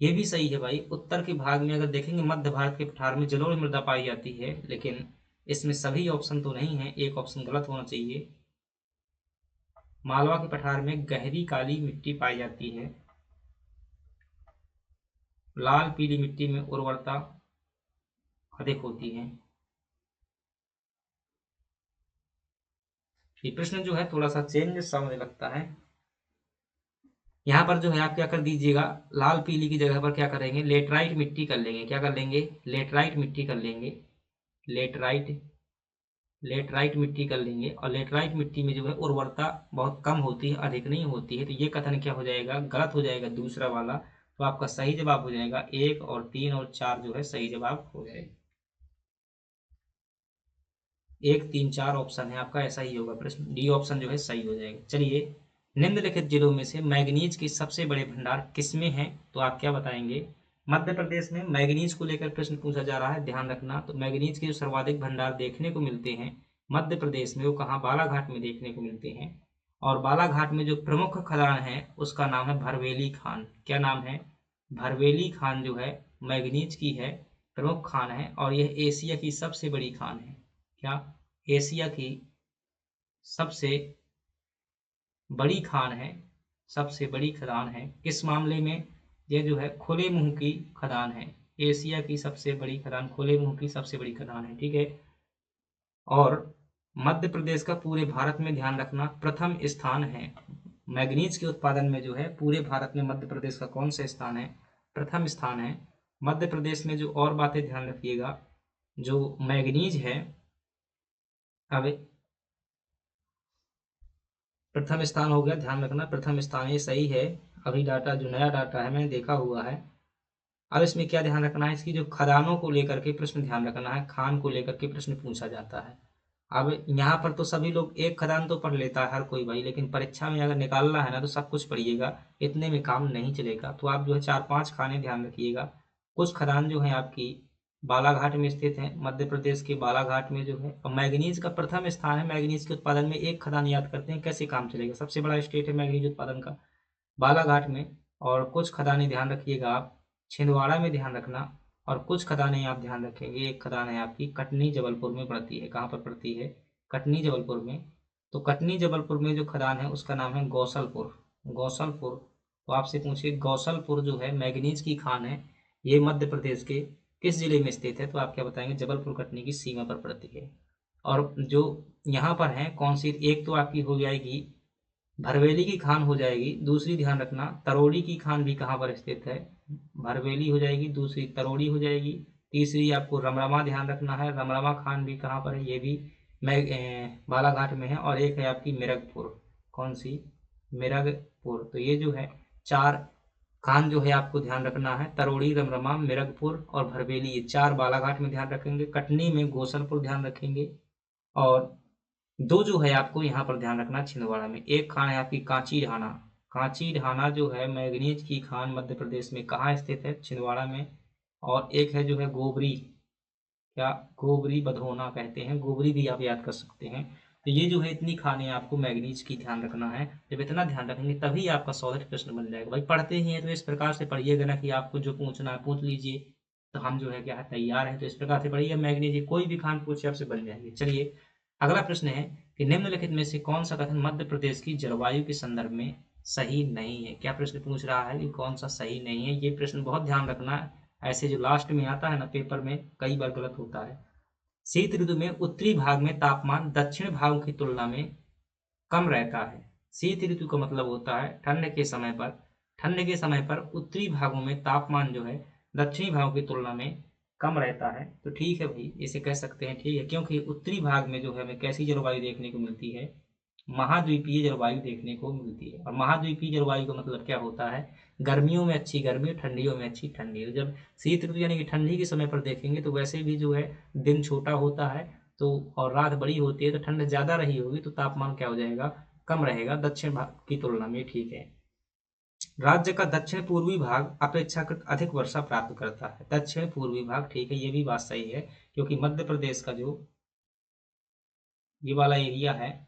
ये भी सही है भाई। उत्तर के भाग में अगर देखेंगे मध्य भारत के पठार में जलोढ़ मृदा पाई जाती है, लेकिन इसमें सभी ऑप्शन तो नहीं है, एक ऑप्शन गलत होना चाहिए। मालवा के पठार में गहरी काली मिट्टी पाई जाती है, लाल पीली मिट्टी में उर्वरता अधिक होती है। ये प्रश्न जो है थोड़ा सा चेंज सा मुझे लगता है। यहाँ पर जो है आप क्या कर दीजिएगा, लाल पीली की जगह पर क्या करेंगे, लेटराइट मिट्टी कर लेंगे। क्या कर लेंगे, लेटराइट मिट्टी कर लेंगे, लेटराइट लेटराइट मिट्टी कर लेंगे, और लेटराइट मिट्टी में जो है उर्वरता बहुत कम होती है, अधिक नहीं होती है, तो ये कथन क्या हो जाएगा, गलत हो जाएगा दूसरा वाला। तो आपका सही जवाब हो जाएगा 1 और 3 और 4 जो है सही जवाब हो जाएगा। 1 3 4 ऑप्शन है आपका, ऐसा ही होगा प्रश्न, डी ऑप्शन जो है सही हो जाएगा। चलिए, निम्नलिखित जिलों में से मैग्नीज के सबसे बड़े भंडार किसमें हैं, तो आप क्या बताएंगे। मध्य प्रदेश में मैग्नीज को लेकर प्रश्न पूछा जा रहा है, ध्यान रखना। तो मैग्नीज के जो सर्वाधिक भंडार देखने को मिलते हैं मध्य प्रदेश में, वो कहाँ, बालाघाट में देखने को मिलते हैं। और बालाघाट में जो प्रमुख खदान है उसका नाम है भरवेली खान। क्या नाम है, भरवेली खान जो है मैग्नीज की है, प्रमुख खान है, और यह एशिया की सबसे बड़ी खान है। क्या, एशिया की सबसे बड़ी खान है, सबसे बड़ी खदान है। किस मामले में, ये जो है खुले मुंह की खदान है। एशिया की सबसे बड़ी खदान, खुले मुंह की सबसे बड़ी खदान है, ठीक है। और मध्य प्रदेश का पूरे भारत में, ध्यान रखना, प्रथम स्थान है मैग्नीज के उत्पादन में। जो है पूरे भारत में मध्य प्रदेश का कौन सा स्थान है, प्रथम स्थान है मध्य प्रदेश में। जो और बातें ध्यान रखिएगा, जो मैग्नीज है, अब प्रथम स्थान हो गया, ध्यान रखना प्रथम स्थान, ये सही है। अभी डाटा जो नया डाटा है मैंने देखा हुआ है। अब इसमें क्या ध्यान रखना है, इसकी जो खदानों को लेकर के प्रश्न ध्यान रखना है, खान को लेकर के प्रश्न पूछा जाता है। अब यहाँ पर तो सभी लोग एक खदान तो पढ़ लेता है हर कोई भाई, लेकिन परीक्षा में अगर निकालना है ना तो सब कुछ पढ़िएगा, इतने में काम नहीं चलेगा। तो आप जो है 4 5 खाने ध्यान रखिएगा। कुछ खदान जो है आपकी बालाघाट में स्थित है, मध्य प्रदेश के बालाघाट में जो है। और मैग्नीज का प्रथम स्थान है, मैग्नीज के उत्पादन में एक खदान याद करते हैं, कैसे काम चलेगा, सबसे बड़ा स्टेट है मैग्नीज उत्पादन का बालाघाट में। और कुछ खदानें ध्यान रखिएगा आप, छिंदवाड़ा में ध्यान रखना। और कुछ खदानें आप ध्यान रखेंगे, एक खदान है आपकी कटनी जबलपुर में पड़ती है। कहाँ पर पड़ती है, कटनी जबलपुर में। तो कटनी जबलपुर में जो खदान है उसका नाम है गौसलपुर, गौसलपुर। तो आपसे पूछिए गौसलपुर जो है मैग्नीज की खान है, ये मध्य प्रदेश के किस जिले में स्थित है, तो आप क्या बताएंगे, जबलपुर कटनी की सीमा पर पड़ती है। और जो यहाँ पर है कौन सी, एक तो आपकी हो जाएगी भरवेली की खान हो जाएगी, दूसरी ध्यान रखना तरोड़ी की खान भी कहाँ पर स्थित है, भरवेली हो जाएगी, दूसरी तरोड़ी हो जाएगी, तीसरी आपको रमरमा ध्यान रखना है, रमरमा खान भी कहाँ पर है, ये भी मैं बालाघाट में है। और एक है आपकी मिरगपुर, कौन सी, मिरगपुर। तो ये जो है 4 खान जो है आपको ध्यान रखना है, तरोड़ी, रमरमा, मिरगपुर और भरवेली, ये 4 बालाघाट में ध्यान रखेंगे। कटनी में गोसलपुर ध्यान रखेंगे। और 2 जो है आपको यहाँ पर ध्यान रखना छिंदवाड़ा में। एक खान है आपकी कांची ढाना, कांची ढाना जो है मैग्नीज की खान मध्य प्रदेश में कहाँ स्थित है, छिंदवाड़ा में। और एक है जो है गोबरी, क्या, गोबरी बधोना कहते हैं, गोबरी भी आप याद कर सकते हैं। तो ये जो है इतनी खाने आपको मैग्नीज की ध्यान रखना है। जब इतना ध्यान रखेंगे तभी आपका 100 प्रश्न बन जाएगा। भाई पढ़ते ही हैं तो इस प्रकार से पढ़िएगा ना कि आपको जो पूछना है पूछ लीजिए, तो हम जो है क्या है तैयार हैं। तो इस प्रकार से पढ़िए, मैग्नीज कोई भी खान पूछे आपसे बन जाएगी। चलिए, अगला प्रश्न है कि निम्नलिखित में से कौन सा कथन मध्य प्रदेश की जलवायु के संदर्भ में सही नहीं है। क्या प्रश्न पूछ रहा है कि कौन सा सही नहीं है, ये प्रश्न बहुत ध्यान रखना है। ऐसे जो लास्ट में आता है ना पेपर में, कई बार गलत होता है। शीत ऋतु में उत्तरी भाग में तापमान दक्षिण भागों की तुलना में कम रहता है। शीत ऋतु का मतलब होता है ठंड के समय पर, ठंड के समय पर उत्तरी भागों में तापमान जो है दक्षिणी भागों की तुलना में कम रहता है। तो ठीक है भाई, इसे कह सकते हैं, ठीक है, क्योंकि उत्तरी भाग में जो है हमें कैसी जलवायु देखने को मिलती है, महाद्वीपीय जलवायु देखने को मिलती है। और महाद्वीपीय जलवायु का मतलब क्या होता है, गर्मियों में अच्छी गर्मी, ठंडियों में अच्छी ठंडी। तो जब शीत ऋतु यानी कि ठंडी के समय पर देखेंगे तो वैसे भी जो है दिन छोटा होता है, तो और रात बड़ी होती है, तो ठंड ज़्यादा रही होगी तो तापमान क्या हो जाएगा, कम रहेगा दक्षिण भाग की तुलना में, ठीक है। राज्य का दक्षिण पूर्वी भाग अपेक्षाकृत अधिक वर्षा प्राप्त करता है, दक्षिण पूर्वी भाग, ठीक है, ये भी बात सही है। क्योंकि मध्य प्रदेश का जो ये वाला एरिया है,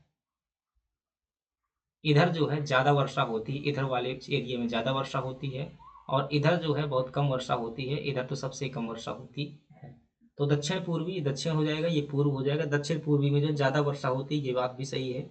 इधर जो है ज़्यादा वर्षा होती है, इधर वाले एरिया में ज़्यादा वर्षा होती है, और इधर जो है बहुत कम वर्षा होती है, इधर तो सबसे कम वर्षा होती है। तो दक्षिण पूर्वी, दक्षिण हो जाएगा, ये पूर्व हो जाएगा, दक्षिण पूर्वी में जो ज़्यादा वर्षा होती है, ये बात भी सही है।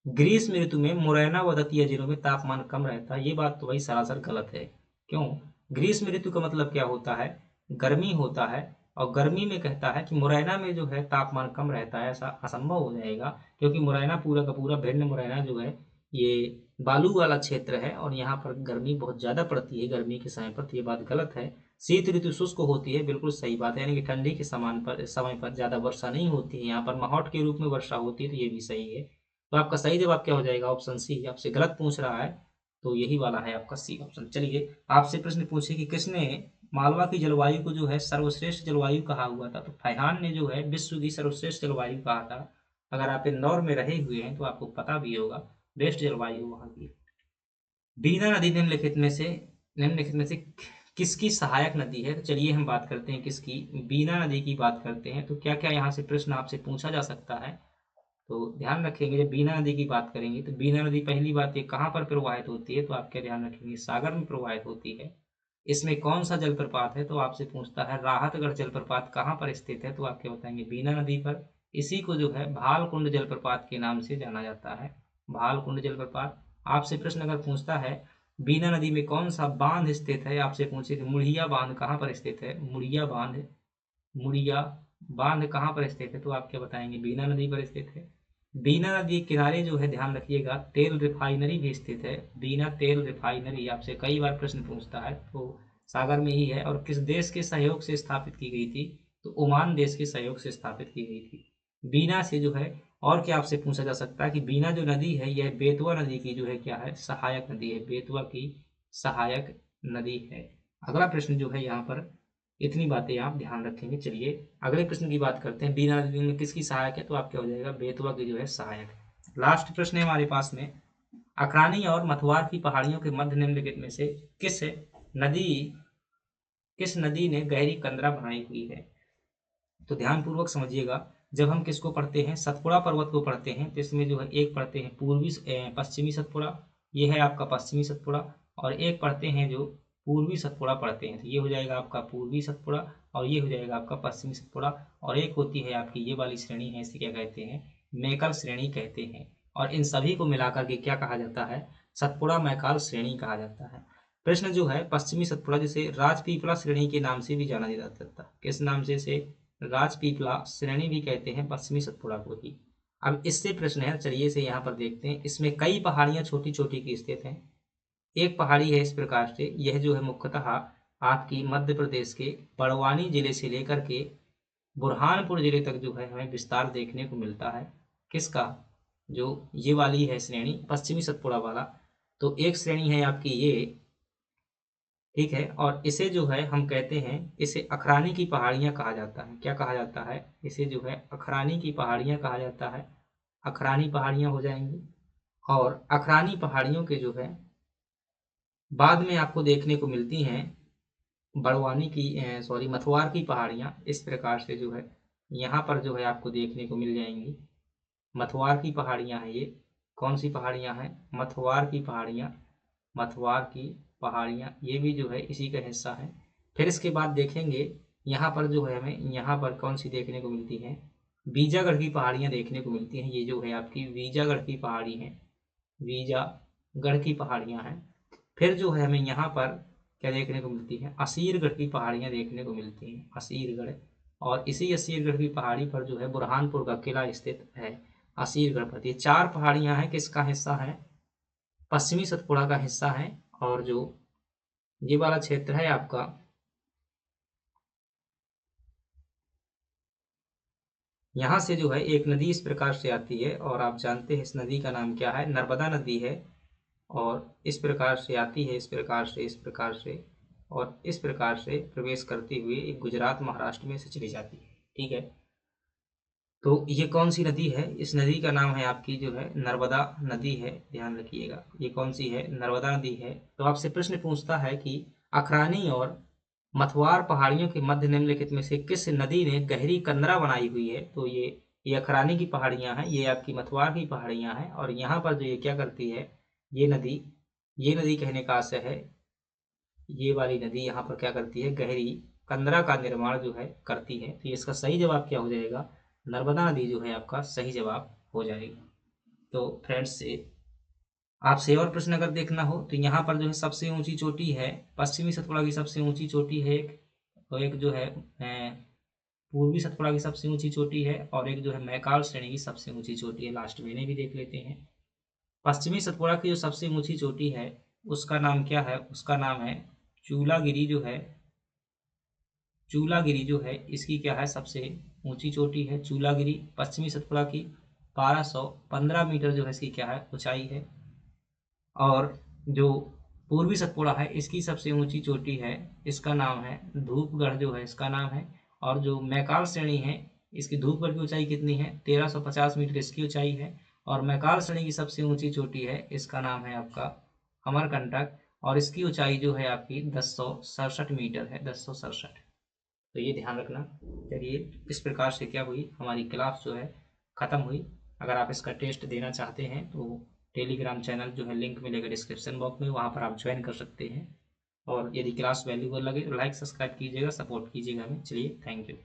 ग्रीष्म ऋतु में मुरैना व दतिया जिलों में तापमान कम रहता है, ये बात तो भाई सरासर गलत है। क्यों, ग्रीष्म ऋतु का मतलब क्या होता है, गर्मी होता है। और गर्मी में कहता है कि मुरैना में जो है तापमान कम रहता है, ऐसा असंभव हो जाएगा। क्योंकि मुरैना पूरा का पूरा भिंड मुरैना जो है ये बालू वाला क्षेत्र है और यहाँ पर गर्मी बहुत ज़्यादा पड़ती है गर्मी के समय पर, तो ये बात गलत है। शीत ऋतु शुष्क होती है, बिल्कुल सही बात है, यानी कि ठंडी के समय पर ज़्यादा वर्षा नहीं होती है, यहाँ पर माहौट के रूप में वर्षा होती है, तो ये भी सही है। तो आपका सही जवाब क्या हो जाएगा? Option C. आपसे गलत पूछ रहा है तो यही वाला है आपका सी ऑप्शन। चलिए आपसे प्रश्न पूछे कि किसने मालवा की जलवायु को जो है सर्वश्रेष्ठ जलवायु कहा हुआ था? तो फैहान ने जो है विश्व की सर्वश्रेष्ठ जलवायु कहा था। अगर आप इंदौर में रहे हुए हैं तो आपको पता भी होगा, बेस्ट जलवायु वहाँ की। बीना नदी निम्नलिखित में से किसकी सहायक नदी है? तो चलिए हम बात करते हैं किसकी, बीना नदी की बात करते हैं। तो क्या क्या यहाँ से प्रश्न आपसे पूछा जा सकता है, तो ध्यान रखेंगे जब बीना नदी की बात करेंगे तो बीना नदी पहली बात ये कहाँ पर प्रवाहित होती है? तो आप क्या ध्यान रखेंगे? सागर में प्रवाहित होती है। इसमें कौन सा जलप्रपात है? तो आपसे पूछता है राहतगढ़ जलप्रपात कहाँ पर स्थित है? तो आप क्या बताएंगे? बीना नदी पर। इसी को जो है भालकुंड जलप्रपात के नाम से जाना जाता है, भालकुंड जलप्रपात। आपसे प्रश्न अगर पूछता है बीना नदी में कौन सा बांध स्थित है, आपसे पूछे कि मुड़िया बांध कहाँ पर स्थित है? मुड़िया बांध कहाँ पर स्थित है? तो आप क्या बताएंगे? बीना नदी पर स्थित है। बीना नदी के किनारे जो है ध्यान रखिएगा तेल रिफाइनरी भी स्थित है, बीना तेल रिफाइनरी आपसे कई बार प्रश्न पूछता है, तो सागर में ही है। और किस देश के सहयोग से स्थापित की गई थी? तो ओमान देश के सहयोग से स्थापित की गई थी बीना से जो है। और क्या आपसे पूछा जा सकता है कि बीना जो नदी है यह बेतवा नदी की जो है क्या है? सहायक नदी है, बेतवा की सहायक नदी है। अगला प्रश्न जो है यहाँ पर इतनी बातें आप ध्यान रखेंगे। चलिए अगले प्रश्न की बात करते हैं, बीना नदी में किसकी सहायक है? तो आप क्या हो जाएगा? बेतवा की जो है सहायक। लास्ट प्रश्न है हमारे पास में, अकरानी और मथुवार की पहाड़ियों के मध्य निम्नलिखित में से नदी किस नदी ने गहरी कंदरा बनाई हुई है? तो ध्यान पूर्वक समझिएगा। जब हम किसको पढ़ते हैं, सतपुड़ा पर्वत को पढ़ते हैं, तो इसमें जो है एक पढ़ते हैं पश्चिमी सतपुड़ा, ये है आपका पश्चिमी सतपुड़ा, और एक पढ़ते हैं जो पूर्वी सतपुड़ा पढ़ते हैं, तो ये हो जाएगा आपका पूर्वी सतपुड़ा और ये हो जाएगा आपका पश्चिमी सतपुड़ा। और एक होती है आपकी ये वाली श्रेणी है, इसे क्या कहते हैं? मैकल श्रेणी कहते हैं। और इन सभी को मिलाकर के क्या कहा जाता है? सतपुड़ा मैकाल श्रेणी कहा जाता है। प्रश्न जो है पश्चिमी सतपुड़ा जिसे राजपीपला श्रेणी के नाम से भी जाना जाता है, किस नाम से? इसे राजपीपला श्रेणी भी कहते हैं, पश्चिमी सतपुड़ा को ही। अब इससे प्रश्न है, चलिए इसे यहाँ पर देखते हैं। इसमें कई पहाड़ियां छोटी छोटी की स्थित हैं। एक पहाड़ी है इस प्रकार से, यह जो है मुख्यतः आपकी मध्य प्रदेश के बड़वानी जिले से लेकर के बुरहानपुर जिले तक जो है हमें विस्तार देखने को मिलता है। किसका? जो ये वाली है श्रेणी पश्चिमी सतपुड़ा वाला। तो एक श्रेणी है आपकी ये, ठीक है, और इसे जो है हम कहते हैं, इसे अखरानी की पहाड़ियां कहा जाता है। क्या कहा जाता है? इसे जो है अखरानी की पहाड़ियां कहा जाता है, अखरानी पहाड़ियां हो जाएंगी। और अखरानी पहाड़ियों के जो है बाद में आपको देखने को मिलती हैं बड़वानी की सॉरी मथुआर की पहाड़ियां, इस प्रकार से जो है यहाँ पर जो है आपको देखने को मिल जाएंगी। मथुआर की पहाड़ियां हैं ये। कौन सी पहाड़ियां हैं? मथुआर की पहाड़ियां, मथुआर की पहाड़ियाँ, ये भी जो है इसी का हिस्सा है। फिर इसके बाद देखेंगे यहाँ पर जो है हमें यहाँ पर कौन सी देखने को मिलती है? बीजागढ़ की पहाड़ियाँ देखने को मिलती हैं। ये जो है आपकी बीजागढ़ की पहाड़ी है, बीजागढ़ की पहाड़ियाँ हैं। फिर जो है हमें यहाँ पर क्या देखने को मिलती है? असीरगढ़ की पहाड़ियाँ देखने को मिलती हैं, असीरगढ़। और इसी असीरगढ़ की पहाड़ी पर जो है बुरहानपुर का किला स्थित है, असीरगढ़ पर। ये चार पहाड़ियाँ हैं, किसका हिस्सा है? पश्चिमी सतपुड़ा का हिस्सा है। और जो ये वाला क्षेत्र है आपका, यहाँ से जो है एक नदी इस प्रकार से आती है और आप जानते हैं इस नदी का नाम क्या है? नर्मदा नदी है। और इस प्रकार से आती है, इस प्रकार से, इस प्रकार से, और इस प्रकार से प्रवेश करते हुए एक गुजरात महाराष्ट्र में से चली जाती है, ठीक है। तो ये कौन सी नदी है? इस नदी का नाम है आपकी जो है नर्मदा नदी है, ध्यान रखिएगा। ये कौन सी है? नर्मदा नदी है। तो आपसे प्रश्न पूछता है कि अखरानी और मथुआर पहाड़ियों के मध्य निम्नलिखित में से किस नदी ने गहरी कंदरा बनाई हुई है? तो ये अखरानी की पहाड़ियां हैं, ये आपकी मथुआर की पहाड़ियां हैं। और यहाँ पर जो ये क्या करती है, ये नदी कहने का आशय है, ये वाली नदी यहाँ पर क्या करती है? गहरी कंदरा का निर्माण जो है करती है। तो इसका सही जवाब क्या हो जाएगा? नर्मदा नदी जो है आपका सही जवाब हो जाएगा। तो फ्रेंड्स आपसे और प्रश्न अगर देखना हो तो यहाँ पर जो है सबसे ऊंची चोटी है पश्चिमी सतपुड़ा की, सबसे ऊंची चोटी है एक, और एक जो है पूर्वी सतपुड़ा की सबसे ऊंची चोटी है, और एक जो है मैकाल श्रेणी की सबसे ऊंची चोटी है। लास्ट में इन्हें भी देख लेते हैं। पश्चिमी सतपुड़ा की जो सबसे ऊंची चोटी है उसका नाम क्या है? उसका नाम है चूलागिरी जो है, चूलागिरी जो है इसकी क्या है? सबसे ऊंची चोटी है चूलागिरी पश्चिमी सतपुड़ा की। 1215 मीटर जो है इसकी क्या है? ऊंचाई है। और जो पूर्वी सतपुड़ा है इसकी सबसे ऊंची चोटी है, इसका नाम है धूपगढ़ जो है इसका नाम है। और जो मैकाल श्रेणी है इसकी धूपगढ़ की ऊंचाई कितनी है? 1350 मीटर इसकी ऊंचाई है। और मैकाल श्रेणी की सबसे ऊंची चोटी है, इसका नाम है आपका अमरकंटक, और इसकी ऊंचाई जो है आपकी 1067 मीटर है, 1067। तो ये ध्यान रखना। चलिए, इस प्रकार से क्या हुई हमारी क्लास जो है ख़त्म हुई। अगर आप इसका टेस्ट देना चाहते हैं तो टेलीग्राम चैनल जो है लिंक मिलेगा डिस्क्रिप्शन बॉक्स में, वहाँ पर आप ज्वाइन कर सकते हैं। और यदि क्लास वैल्यूबल लगे तो लाइक सब्सक्राइब कीजिएगा, सपोर्ट कीजिएगा हमें। चलिए, थैंक यू।